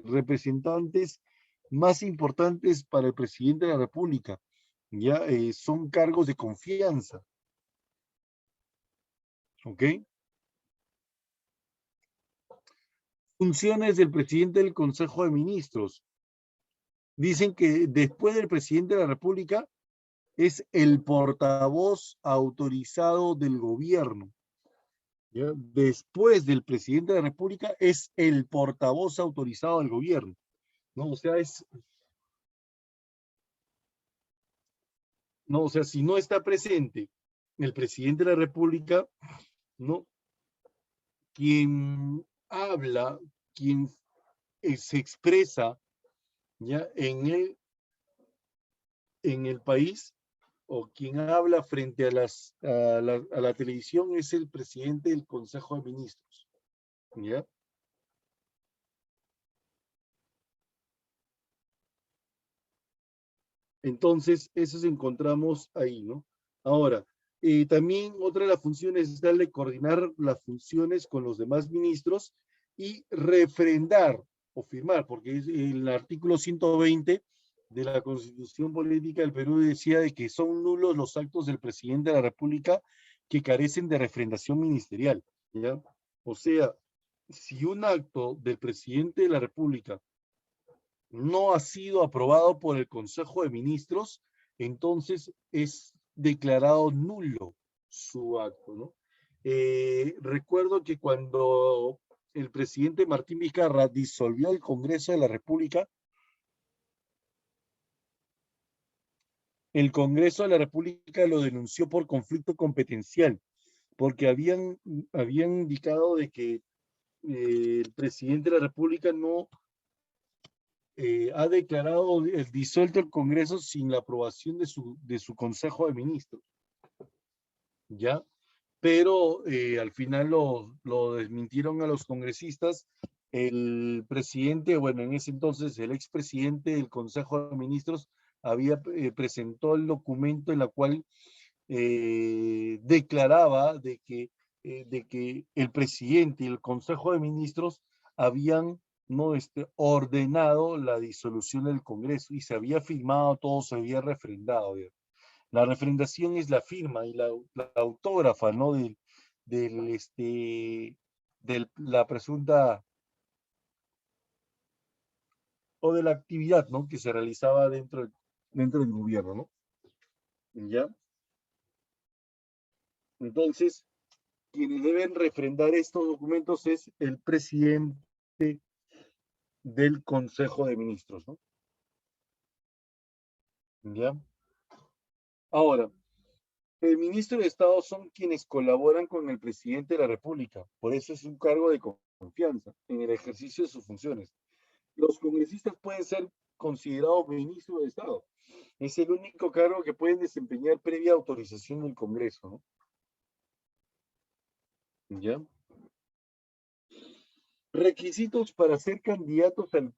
representantes más importantes para el presidente de la República, ya son cargos de confianza, ¿ok? Funciones del presidente del Consejo de Ministros. Dicen que después del presidente de la República es el portavoz autorizado del gobierno. ¿Ya? Después del presidente de la República es el portavoz autorizado del gobierno, ¿no? O sea, no, o sea, si no está presente el presidente de la República, ¿no? Quien habla, quien se expresa, ¿ya? En el país, o quien habla frente a la televisión, es el presidente del Consejo de Ministros, ¿ya? Entonces, eso encontramos ahí, ¿no? Ahora, también otra de las funciones es darle coordinar las funciones con los demás ministros y refrendar o firmar, porque es el artículo 120 de la Constitución Política del Perú decía de que son nulos los actos del presidente de la República que carecen de refrendación ministerial, ¿ya? O sea, si un acto del presidente de la República no ha sido aprobado por el Consejo de Ministros, entonces es declarado nulo su acto, ¿no? Recuerdo que cuando el presidente Martín Vizcarra disolvió el Congreso de la República, el Congreso de la República lo denunció por conflicto competencial, porque habían indicado de que el presidente de la República no ha declarado disuelto el Congreso sin la aprobación de su Consejo de Ministros, ¿ya? Pero al final lo desmintieron a los congresistas. El presidente, bueno, en ese entonces el expresidente del Consejo de Ministros presentó el documento en la cual declaraba de que el presidente y el Consejo de Ministros habían ordenado la disolución del Congreso y se había firmado, todo se había refrendado. La refrendación es la firma y la autógrafa, ¿no? La presunta o de la actividad, ¿no? Que se realizaba dentro del gobierno, ¿no? ¿Ya? Entonces, quienes deben refrendar estos documentos es el presidente del Consejo de Ministros, ¿no? ¿Ya? Ahora, el ministro de Estado son quienes colaboran con el presidente de la República, por eso es un cargo de confianza en el ejercicio de sus funciones. Los congresistas pueden ser considerados ministros de Estado. Es el único cargo que pueden desempeñar previa autorización del Congreso, ¿no? ¿Ya? Requisitos para ser candidatos al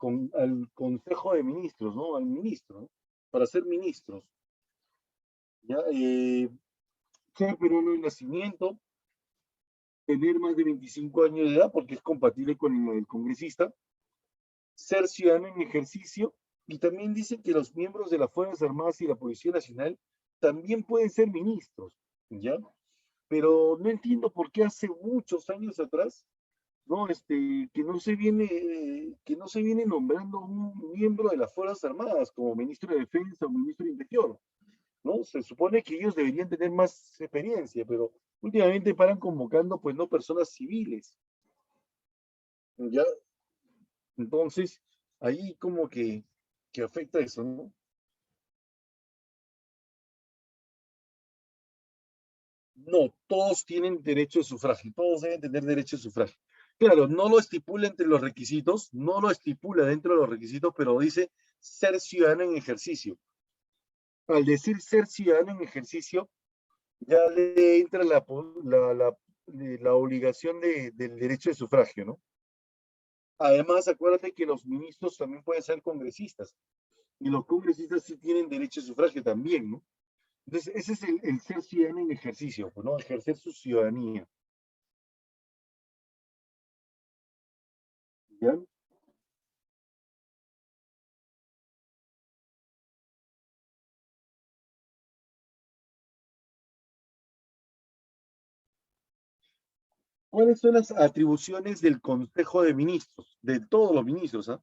Consejo de Ministros, ¿no? Al ministro, ¿no? Para ser ministros. ¿Ya? Ser peruano de nacimiento, tener más de 25 años de edad, porque es compatible con el congresista, ser ciudadano en ejercicio, y también dicen que los miembros de las Fuerzas Armadas y la Policía Nacional también pueden ser ministros, ¿ya? Pero no entiendo por qué hace muchos años atrás ¿no? Que no se viene nombrando un miembro de las Fuerzas Armadas como ministro de Defensa o ministro de Interior, ¿no? Se supone que ellos deberían tener más experiencia, pero últimamente paran convocando, pues, no personas civiles, ¿ya? Entonces, ahí como que afecta eso, ¿no? No, todos tienen derecho de sufragio, todos deben tener derecho de sufragio. Claro, no lo estipula entre los requisitos, no lo estipula dentro de los requisitos, pero dice ser ciudadano en ejercicio. Al decir ser ciudadano en ejercicio, ya le entra la obligación del derecho de sufragio, ¿no? Además, acuérdate que los ministros también pueden ser congresistas, y los congresistas sí tienen derecho de sufragio también, ¿no? Entonces, ese es el ser ciudadano en ejercicio, pues, ¿no? Ejercer su ciudadanía. ¿Ya? ¿Cuáles son las atribuciones del Consejo de Ministros? De todos los ministros, ¿ah?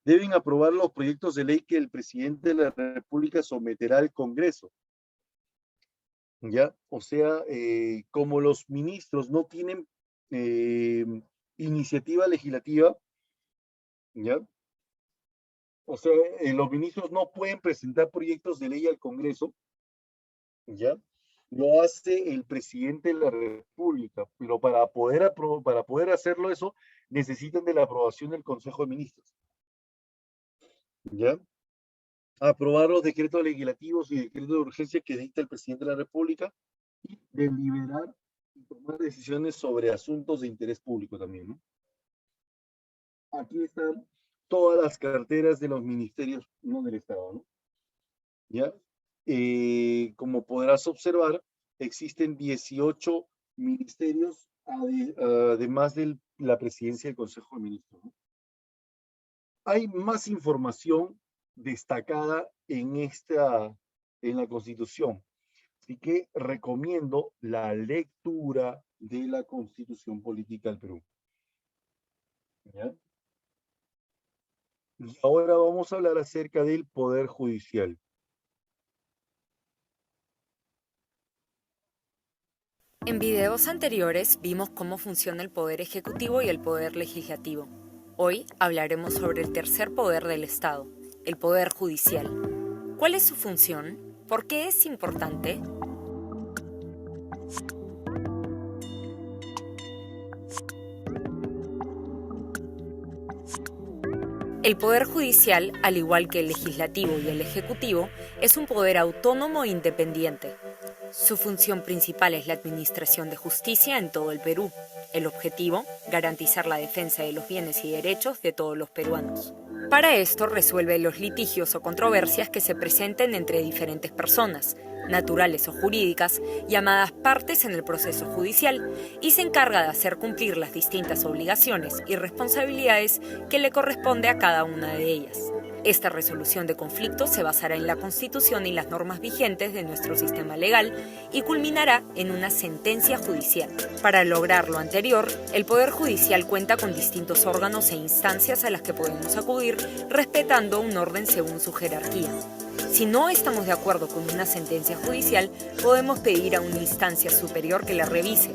Deben aprobar los proyectos de ley que el presidente de la República someterá al Congreso. ¿Ya? O sea, como los ministros no tienen eh, iniciativa legislativa, ¿ya? O sea, los ministros no pueden presentar proyectos de ley al Congreso, ¿ya? Lo hace el presidente de la República, pero para poder hacerlo eso, necesitan de la aprobación del Consejo de Ministros, ¿ya? Aprobar los decretos legislativos y decretos de urgencia que dicta el presidente de la República y deliberar y tomar decisiones sobre asuntos de interés público también, ¿no? Aquí están todas las carteras de los ministerios, no del Estado, ¿no? ¿Ya? Como podrás observar, existen 18 ministerios, además de la presidencia del Consejo de Ministros, ¿no? Hay más información destacada en la Constitución, así que recomiendo la lectura de la Constitución Política del Perú. ¿Ya? Y ahora vamos a hablar acerca del Poder Judicial. En videos anteriores vimos cómo funciona el poder ejecutivo y el poder legislativo. Hoy hablaremos sobre el tercer poder del Estado, el poder judicial. ¿Cuál es su función? ¿Por qué es importante? El Poder Judicial, al igual que el Legislativo y el Ejecutivo, es un poder autónomo e independiente. Su función principal es la administración de justicia en todo el Perú. El objetivo, garantizar la defensa de los bienes y derechos de todos los peruanos. Para esto resuelve los litigios o controversias que se presenten entre diferentes personas, naturales o jurídicas, llamadas partes en el proceso judicial, y se encarga de hacer cumplir las distintas obligaciones y responsabilidades que le corresponde a cada una de ellas. Esta resolución de conflictos se basará en la Constitución y las normas vigentes de nuestro sistema legal y culminará en una sentencia judicial. Para lograr lo anterior, el Poder Judicial cuenta con distintos órganos e instancias a las que podemos acudir, respetando un orden según su jerarquía. Si no estamos de acuerdo con una sentencia judicial, podemos pedir a una instancia superior que la revise.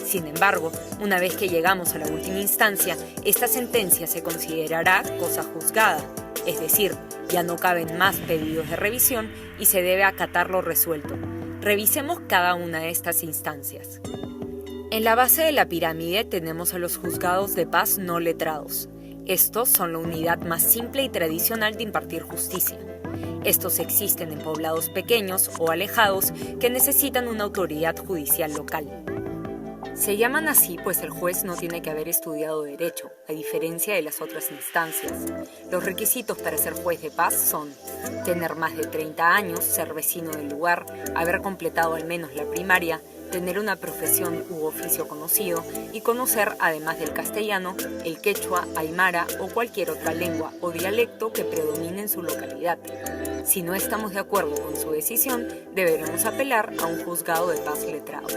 Sin embargo, una vez que llegamos a la última instancia, esta sentencia se considerará cosa juzgada. Es decir, ya no caben más pedidos de revisión y se debe acatar lo resuelto. Revisemos cada una de estas instancias. En la base de la pirámide tenemos a los juzgados de paz no letrados. Estos son la unidad más simple y tradicional de impartir justicia. Estos existen en poblados pequeños o alejados que necesitan una autoridad judicial local. Se llaman así pues el juez no tiene que haber estudiado derecho, a diferencia de las otras instancias. Los requisitos para ser juez de paz son tener más de 30 años, ser vecino del lugar, haber completado al menos la primaria, tener una profesión u oficio conocido y conocer, además del castellano, el quechua, aymara o cualquier otra lengua o dialecto que predomine en su localidad. Si no estamos de acuerdo con su decisión, deberemos apelar a un juzgado de paz letrado.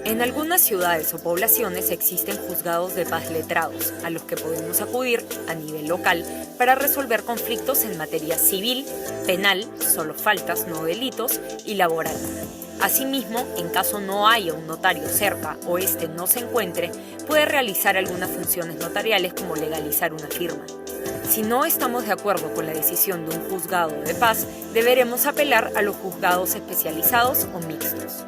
En algunas ciudades o poblaciones existen juzgados de paz letrados, a los que podemos acudir a nivel local para resolver conflictos en materia civil, penal, solo faltas, no delitos, y laboral. Asimismo, en caso no haya un notario cerca o este no se encuentre, puede realizar algunas funciones notariales como legalizar una firma. Si no estamos de acuerdo con la decisión de un juzgado de paz, deberemos apelar a los juzgados especializados o mixtos.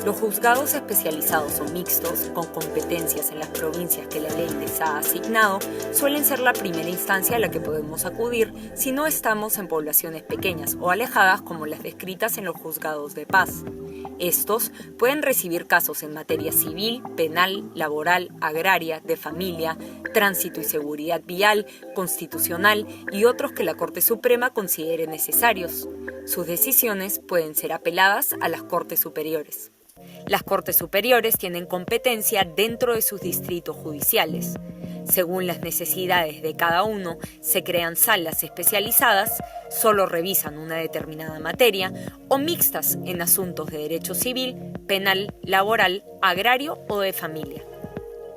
Los juzgados especializados o mixtos, con competencias en las provincias que la ley les ha asignado, suelen ser la primera instancia a la que podemos acudir si no estamos en poblaciones pequeñas o alejadas como las descritas en los juzgados de paz. Estos pueden recibir casos en materia civil, penal, laboral, agraria, de familia, tránsito y seguridad vial, constitucional y otros que la Corte Suprema considere necesarios. Sus decisiones pueden ser apeladas a las Cortes Superiores. Las Cortes Superiores tienen competencia dentro de sus distritos judiciales. Según las necesidades de cada uno, se crean salas especializadas, solo revisan una determinada materia, o mixtas en asuntos de derecho civil, penal, laboral, agrario o de familia.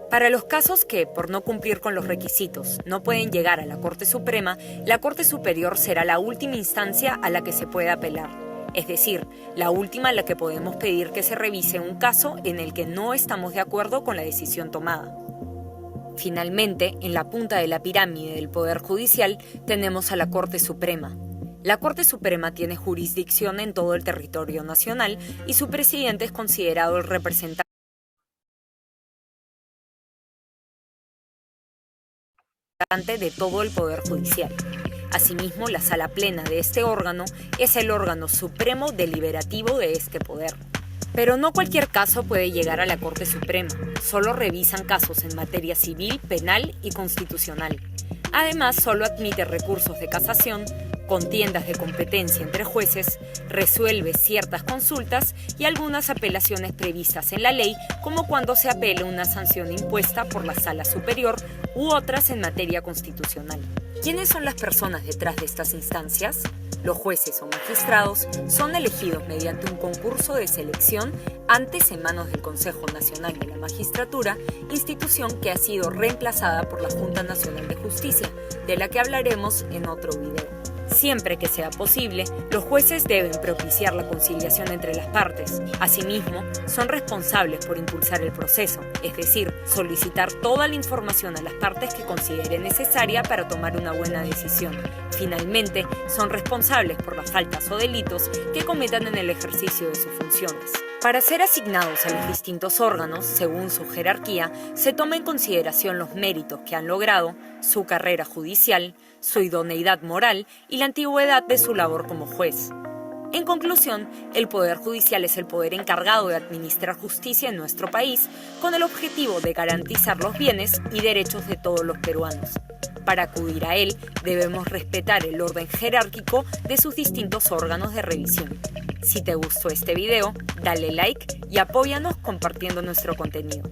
Para los casos que, por no cumplir con los requisitos, no pueden llegar a la Corte Suprema, la Corte Superior será la última instancia a la que se puede apelar. Es decir, la última a la que podemos pedir que se revise un caso en el que no estamos de acuerdo con la decisión tomada. Finalmente, en la punta de la pirámide del Poder Judicial tenemos a la Corte Suprema. La Corte Suprema tiene jurisdicción en todo el territorio nacional y su presidente es considerado el representante de todo el Poder Judicial. Asimismo, la sala plena de este órgano es el órgano supremo deliberativo de este poder. Pero no cualquier caso puede llegar a la Corte Suprema, solo revisan casos en materia civil, penal y constitucional. Además, solo admite recursos de casación, contiendas de competencia entre jueces, resuelve ciertas consultas y algunas apelaciones previstas en la ley, como cuando se apela una sanción impuesta por la Sala Superior u otras en materia constitucional. ¿Quiénes son las personas detrás de estas instancias? Los jueces o magistrados son elegidos mediante un concurso de selección antes en manos del Consejo Nacional de la Magistratura, institución que ha sido reemplazada por la Junta Nacional de Justicia, de la que hablaremos en otro video. Siempre que sea posible, los jueces deben propiciar la conciliación entre las partes. Asimismo, son responsables por impulsar el proceso, es decir, solicitar toda la información a las partes que consideren necesaria para tomar una buena decisión. Finalmente, son responsables por las faltas o delitos que cometan en el ejercicio de sus funciones. Para ser asignados a los distintos órganos, según su jerarquía, se toma en consideración los méritos que han logrado, su carrera judicial, su idoneidad moral y la antigüedad de su labor como juez. En conclusión, el Poder Judicial es el poder encargado de administrar justicia en nuestro país con el objetivo de garantizar los bienes y derechos de todos los peruanos. Para acudir a él, debemos respetar el orden jerárquico de sus distintos órganos de revisión. Si te gustó este video, dale like y apóyanos compartiendo nuestro contenido.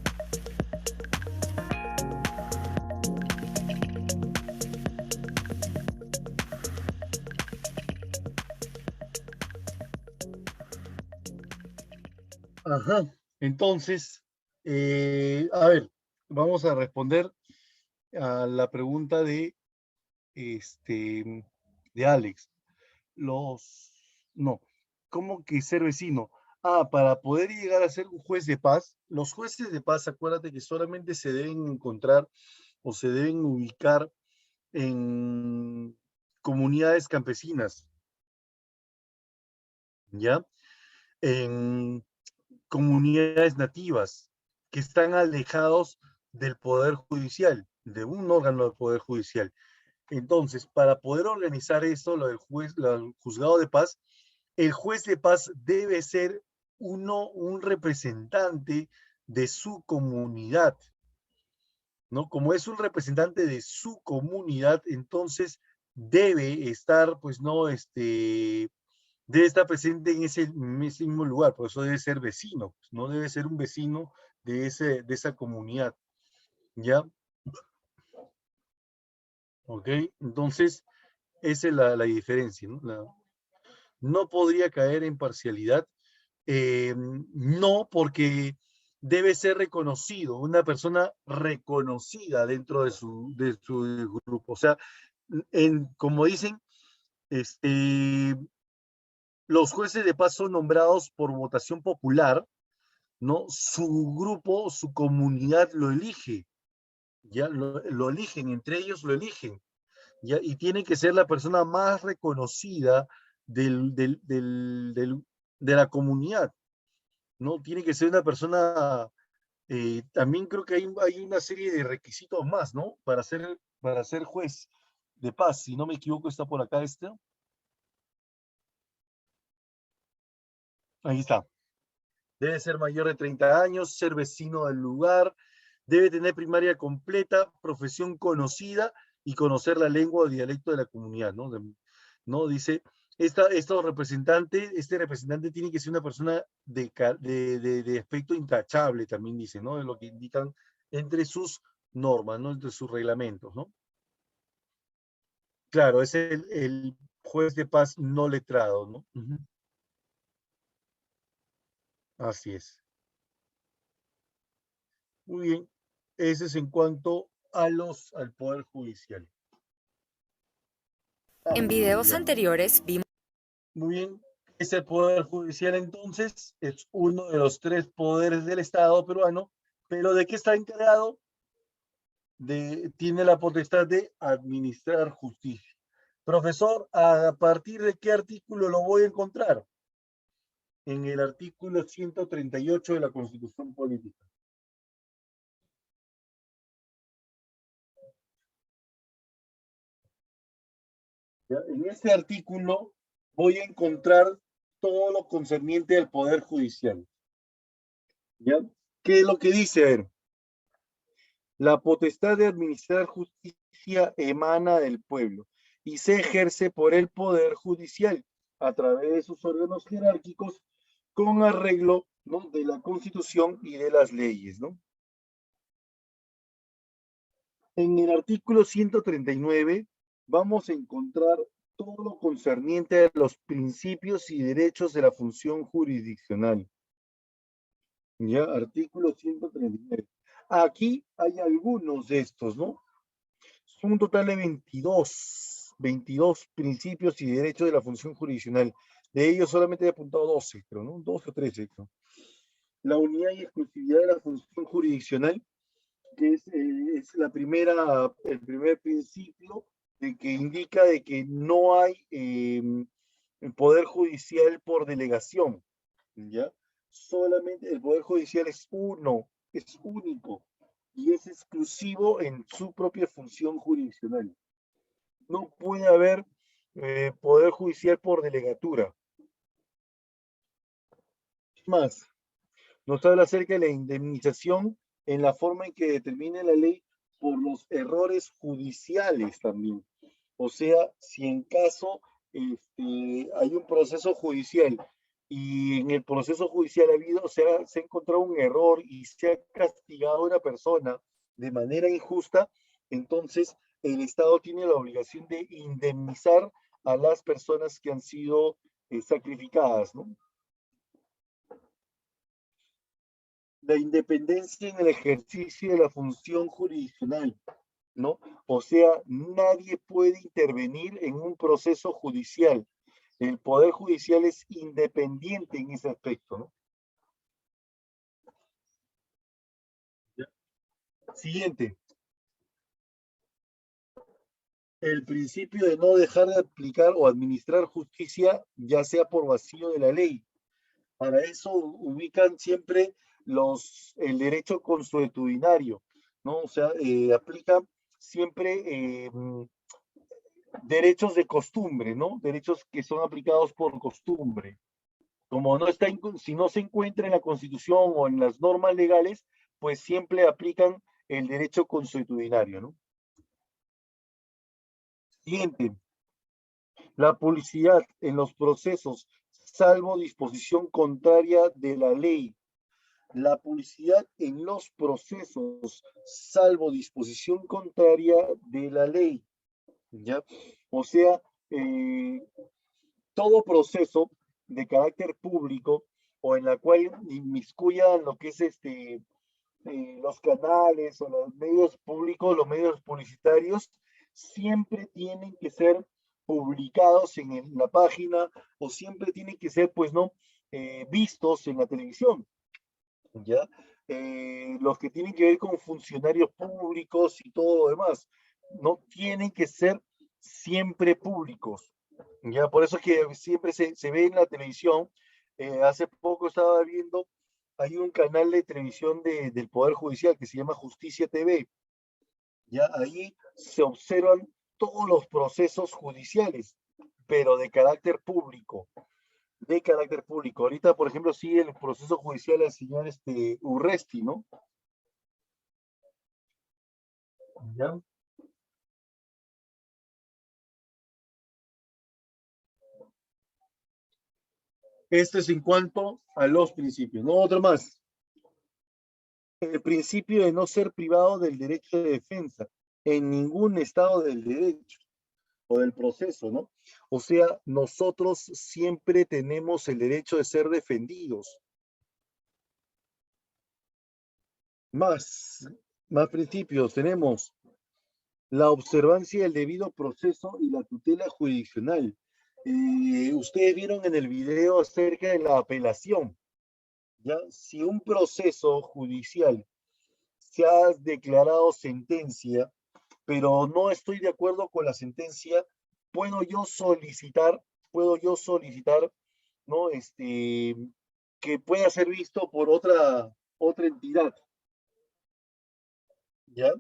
Ajá. Entonces, a ver, vamos a responder a la pregunta de Alex. No, ¿cómo que ser vecino? Para poder llegar a ser un juez de paz, los jueces de paz, acuérdate que solamente se deben encontrar o se deben ubicar en comunidades campesinas, ¿ya? En comunidades nativas que están alejados del Poder Judicial, de un órgano del Poder Judicial. Entonces, para poder organizar esto, lo del juzgado de paz, el juez de paz debe ser un representante de su comunidad, ¿no? Como es un representante de su comunidad, entonces debe estar, pues, no, debe estar presente en ese mismo lugar, por eso debe ser vecino, no debe ser un vecino de esa comunidad, ¿ya? ¿Ok? Entonces, esa es la diferencia, ¿no? No podría caer en parcialidad, no, porque debe ser reconocido, una persona reconocida dentro de su grupo. O sea, como dicen, los jueces de paz son nombrados por votación popular, ¿no? Su grupo, su comunidad lo elige, ya lo eligen, entre ellos lo eligen, ya, y tiene que ser la persona más reconocida de la comunidad, ¿no? Tiene que ser una persona, también creo que hay una serie de requisitos más, ¿no? Para ser juez de paz, si no me equivoco, está por acá ahí está. Debe ser mayor de 30 años, ser vecino del lugar, debe tener primaria completa, profesión conocida y conocer la lengua o dialecto de la comunidad, ¿no? ¿No? Dice, este representante tiene que ser una persona de aspecto intachable, también dice, ¿no? Es lo que indican entre sus normas, ¿no? Entre sus reglamentos, ¿no? Claro, es el juez de paz no letrado, ¿no? Ujú. Así es. Muy bien. Ese es en cuanto al Poder Judicial. En videos Ya. anteriores vimos Muy bien. Ese Poder Judicial, entonces, es uno de los 3 poderes del Estado peruano, pero ¿de qué está encargado? Tiene la potestad de administrar justicia. Profesor, ¿a partir de qué artículo lo voy a encontrar? En el artículo 138 de la Constitución Política. ¿Ya? En este artículo voy a encontrar todo lo concerniente al Poder Judicial. ¿Ya? ¿Qué es lo que dice? A ver, la potestad de administrar justicia emana del pueblo y se ejerce por el Poder Judicial a través de sus órganos jerárquicos con arreglo, ¿no?, de la Constitución y de las leyes, ¿no? En el artículo 139 vamos a encontrar todo lo concerniente a los principios y derechos de la función jurisdiccional. Ya, artículo 139. Aquí hay algunos de estos, ¿no? Son un total de 22 principios y derechos de la función jurisdiccional. De ellos solamente he apuntado 12, creo, ¿no? 12 o 13, creo. La unidad y exclusividad de la función jurisdiccional, que es el primer principio de que indica de que no hay poder judicial por delegación, ¿ya? Solamente el poder judicial es único y es exclusivo en su propia función jurisdiccional. No puede haber poder judicial por delegatura. Más, nos habla acerca de la indemnización en la forma en que determine la ley por los errores judiciales también. O sea, si en caso hay un proceso judicial y en el proceso judicial se ha encontrado un error y se ha castigado a una persona de manera injusta, entonces el Estado tiene la obligación de indemnizar a las personas que han sido sacrificadas, ¿no? La independencia en el ejercicio de la función jurisdiccional, ¿no? O sea, nadie puede intervenir en un proceso judicial. El Poder Judicial es independiente en ese aspecto, ¿no? Siguiente. El principio de no dejar de aplicar o administrar justicia, ya sea por vacío de la ley. Para eso ubican siempre el derecho consuetudinario, ¿no? O sea, aplican siempre derechos de costumbre, ¿no? Derechos que son aplicados por costumbre. Como si no se encuentra en la Constitución o en las normas legales, pues siempre aplican el derecho consuetudinario, ¿no? Siguiente. La publicidad en los procesos, salvo disposición contraria de la ley. La publicidad en los procesos, salvo disposición contraria de la ley, ¿ya? O sea, todo proceso de carácter público o en la cual inmiscuyan lo que es los canales o los medios públicos, los medios publicitarios, siempre tienen que ser publicados en la página o siempre tienen que ser, pues, ¿no? Vistos en la televisión, ¿ya? Los que tienen que ver con funcionarios públicos y todo lo demás, no tienen que ser siempre públicos, ¿ya? Por eso es que siempre se ve en la televisión. Hace poco estaba viendo, hay un canal de televisión del Poder Judicial que se llama Justicia TV, ¿ya? Ahí se observan todos los procesos judiciales, pero de carácter público. Ahorita, por ejemplo, sigue el proceso judicial al señor Urresti, ¿no? ¿Ya? Esto es en cuanto a los principios, no otro más. El principio de no ser privado del derecho de defensa en ningún estado del derecho o del proceso, ¿no? O sea, nosotros siempre tenemos el derecho de ser defendidos. Más principios tenemos la observancia del debido proceso y la tutela jurisdiccional. Ustedes vieron en el video acerca de la apelación, ¿ya? Si un proceso judicial se ha declarado sentencia, pero no estoy de acuerdo con la sentencia, puedo yo solicitar, ¿no? Que pueda ser visto por otra entidad, ¿ya?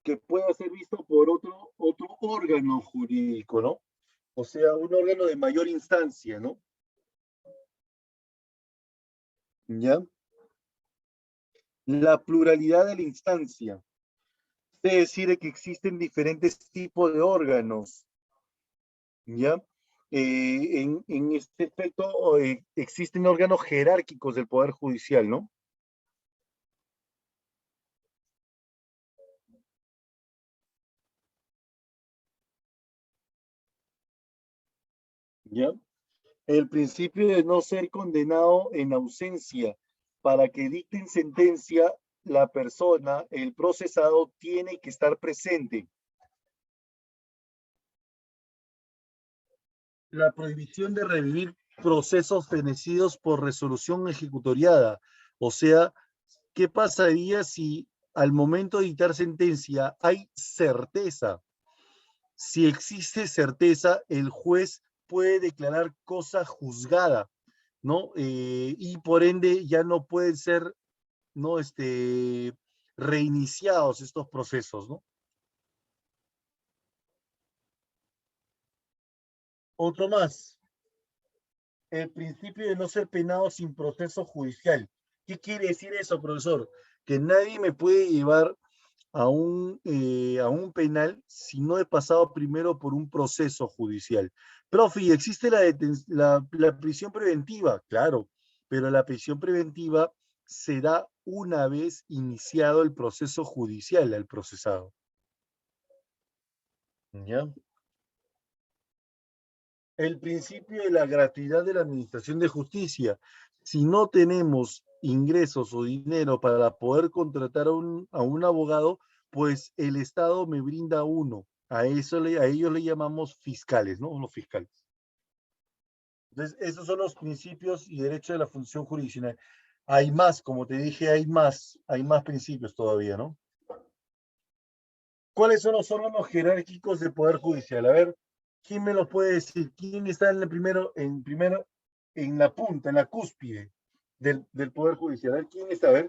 Que pueda ser visto por otro órgano jurídico, ¿no? O sea, un órgano de mayor instancia, ¿no? ¿Ya? La pluralidad de la instancia. Es decir, que existen diferentes tipos de órganos, ¿ya? En este aspecto existen órganos jerárquicos del Poder Judicial, ¿no? ¿Ya? El principio de no ser condenado en ausencia. Para que dicten sentencia, la persona, el procesado, tiene que estar presente. La prohibición de revivir procesos fenecidos por resolución ejecutoriada. O sea, ¿qué pasaría si al momento de dictar sentencia hay certeza? Si existe certeza, el juez puede declarar cosa juzgada, ¿no? Y por ende ya no pueden ser, ¿no? Reiniciados estos procesos, ¿no? Otro más, el principio de no ser penado sin proceso judicial. ¿Qué quiere decir eso, profesor? Que nadie me puede llevar a un penal si no he pasado primero por un proceso judicial. Profe, ¿y existe la prisión preventiva? Claro, pero la prisión preventiva se da una vez iniciado el proceso judicial al procesado. ¿Ya? El principio de la gratuidad de la administración de justicia. Si no tenemos ingresos o dinero para poder contratar a un abogado, pues el Estado me brinda uno. A ellos le llamamos fiscales, ¿no? Los fiscales. Entonces, esos son los principios y derechos de la función jurisdiccional. Hay más, como te dije, hay más principios todavía, ¿no? ¿Cuáles son los órganos jerárquicos del Poder Judicial? A ver, ¿quién me lo puede decir? ¿Quién está en la punta, en la cúspide del Poder Judicial? A ver, ¿quién está? A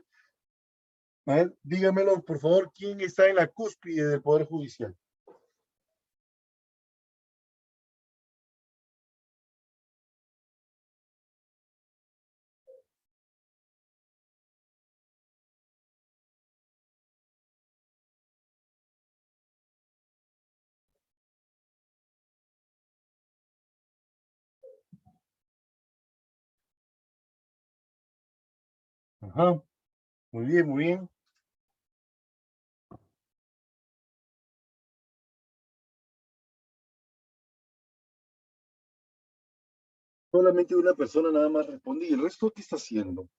ver, dígamelo, por favor, ¿quién está en la cúspide del Poder Judicial? Ajá, muy bien, muy bien. Solamente una persona nada más responde. ¿Y el resto qué está haciendo?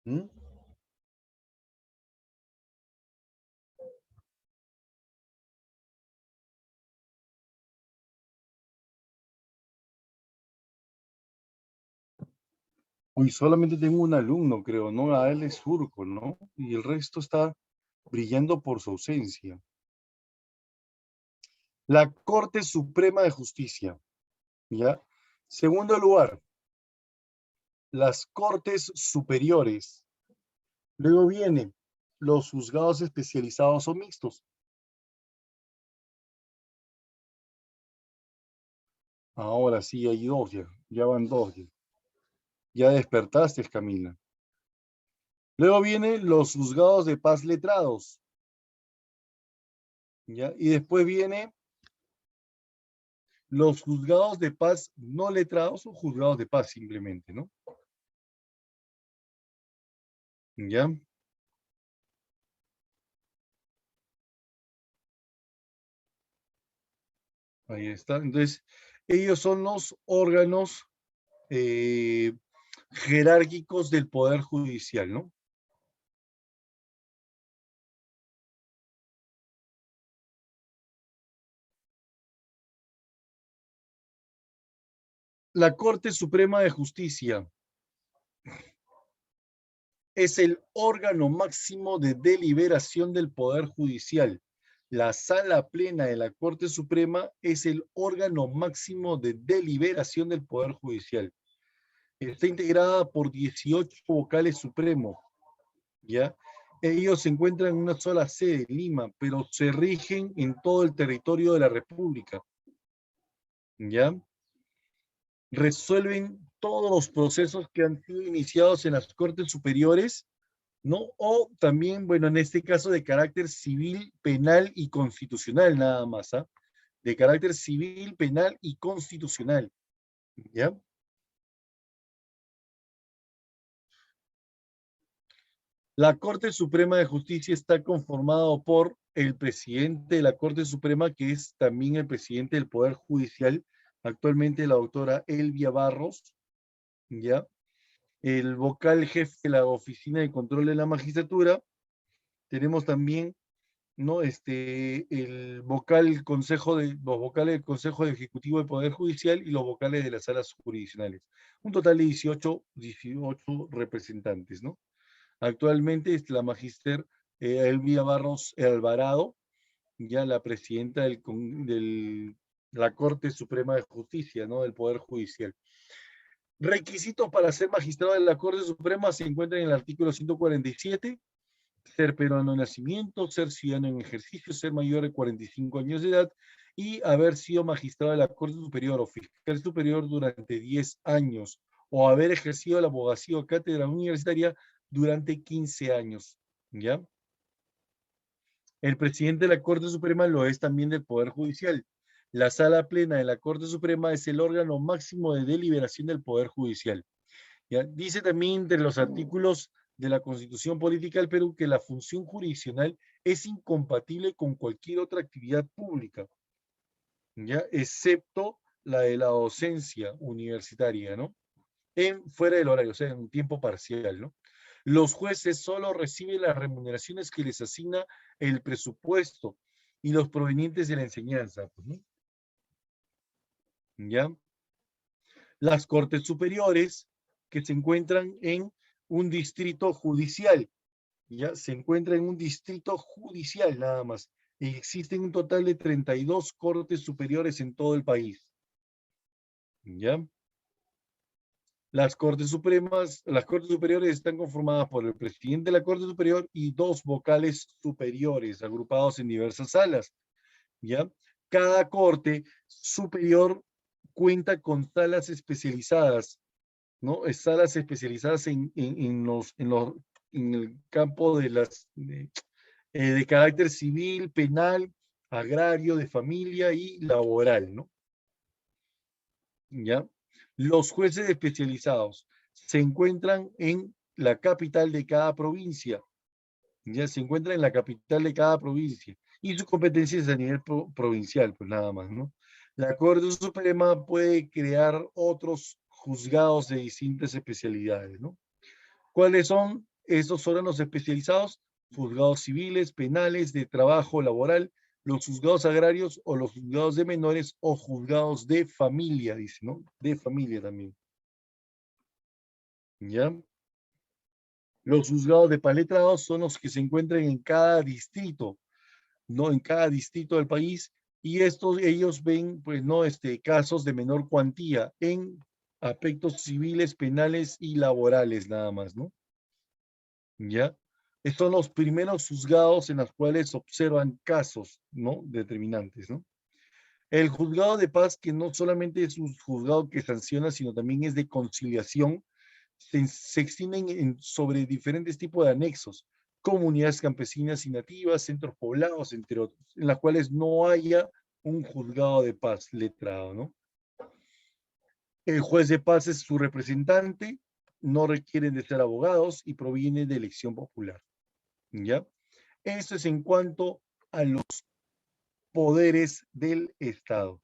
¿Mm? Uy, solamente tengo un alumno, creo, ¿no? A él es Surco, ¿no? Y el resto está brillando por su ausencia. La Corte Suprema de Justicia, ¿ya? Segundo lugar, las Cortes Superiores. Luego vienen los juzgados especializados o mixtos. Ahora sí, hay dos ya, ya van dos ya. Ya despertaste, Camila. Luego vienen los juzgados de paz letrados, ¿ya? Y después viene los juzgados de paz no letrados o juzgados de paz simplemente, ¿no? ¿Ya? Ahí está. Entonces, ellos son los órganos eh, jerárquicos del Poder Judicial, ¿no? La Corte Suprema de Justicia es el órgano máximo de deliberación del Poder Judicial. La Sala Plena de la Corte Suprema es el órgano máximo de deliberación del Poder Judicial. Está integrada por 18 vocales supremos, ¿ya? Ellos se encuentran en una sola sede, Lima, pero se rigen en todo el territorio de la República, ¿ya? Resuelven todos los procesos que han sido iniciados en las Cortes Superiores, ¿no? O también, bueno, en este caso de carácter civil, penal y constitucional nada más, ¿ah? De carácter civil, penal y constitucional, ¿ya? La Corte Suprema de Justicia está conformado por el presidente de la Corte Suprema, que es también el presidente del Poder Judicial, actualmente la doctora Elvia Barros, ¿ya? El vocal jefe de la Oficina de Control de la Magistratura. Tenemos también, ¿no? El vocal consejo los vocales del Consejo Ejecutivo del Poder Judicial y los vocales de las salas jurisdiccionales. Un total de 18 representantes, ¿no? Actualmente es la magíster Elvia Barros Alvarado, ya la presidenta la Corte Suprema de Justicia, ¿no? Del Poder Judicial. Requisitos para ser magistrado de la Corte Suprema se encuentran en el artículo 147, ser peruano de nacimiento, ser ciudadano en ejercicio, ser mayor de 45 años de edad y haber sido magistrado de la Corte Superior o fiscal superior durante 10 años o haber ejercido la abogacía o cátedra universitaria durante 15 años, ¿ya? El presidente de la Corte Suprema lo es también del Poder Judicial. La Sala Plena de la Corte Suprema es el órgano máximo de deliberación del Poder Judicial. ¿Ya? Dice también entre los artículos de la Constitución Política del Perú que la función jurisdiccional es incompatible con cualquier otra actividad pública, ¿ya? Excepto la de la docencia universitaria, ¿no? Fuera del horario, o sea, en un tiempo parcial, ¿no? Los jueces solo reciben las remuneraciones que les asigna el presupuesto y los provenientes de la enseñanza, ¿no? ¿Ya? Las Cortes Superiores, que se encuentran en un distrito judicial, ¿ya? Se encuentra en un distrito judicial nada más. Y existen un total de 32 Cortes Superiores en todo el país, ¿ya? Las Cortes Superiores están conformadas por el presidente de la Corte Superior y dos vocales superiores, agrupados en diversas salas, ¿ya? Cada Corte Superior cuenta con salas especializadas, ¿no? Salas especializadas en el campo de carácter civil, penal, agrario, de familia y laboral, ¿no? ¿Ya? Los jueces especializados se encuentran en la capital de cada provincia, Ya se encuentra en la capital de cada provincia y su competencia es a nivel provincial, pues nada más, ¿no? La Corte Suprema puede crear otros juzgados de distintas especialidades, ¿no? ¿Cuáles son esos órganos especializados? Juzgados civiles, penales, de trabajo laboral, los juzgados agrarios o los juzgados de menores o juzgados de familia, dice, ¿no? De familia también. ¿Ya? Los juzgados de letrados son los que se encuentran en cada distrito, ¿no? En cada distrito del país, y ellos ven, pues, ¿no? Casos de menor cuantía en aspectos civiles, penales y laborales, nada más, ¿no? ¿Ya? Estos son los primeros juzgados en los cuales observan casos, ¿no? Determinantes, ¿no? El juzgado de paz, que no solamente es un juzgado que sanciona, sino también es de conciliación, se extienden sobre diferentes tipos de anexos, comunidades campesinas y nativas, centros poblados, entre otros, en las cuales no haya un juzgado de paz letrado, ¿no? El juez de paz es su representante, no requieren de ser abogados y proviene de elección popular, ¿ya? Eso es en cuanto a los poderes del Estado.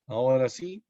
Ahora sí,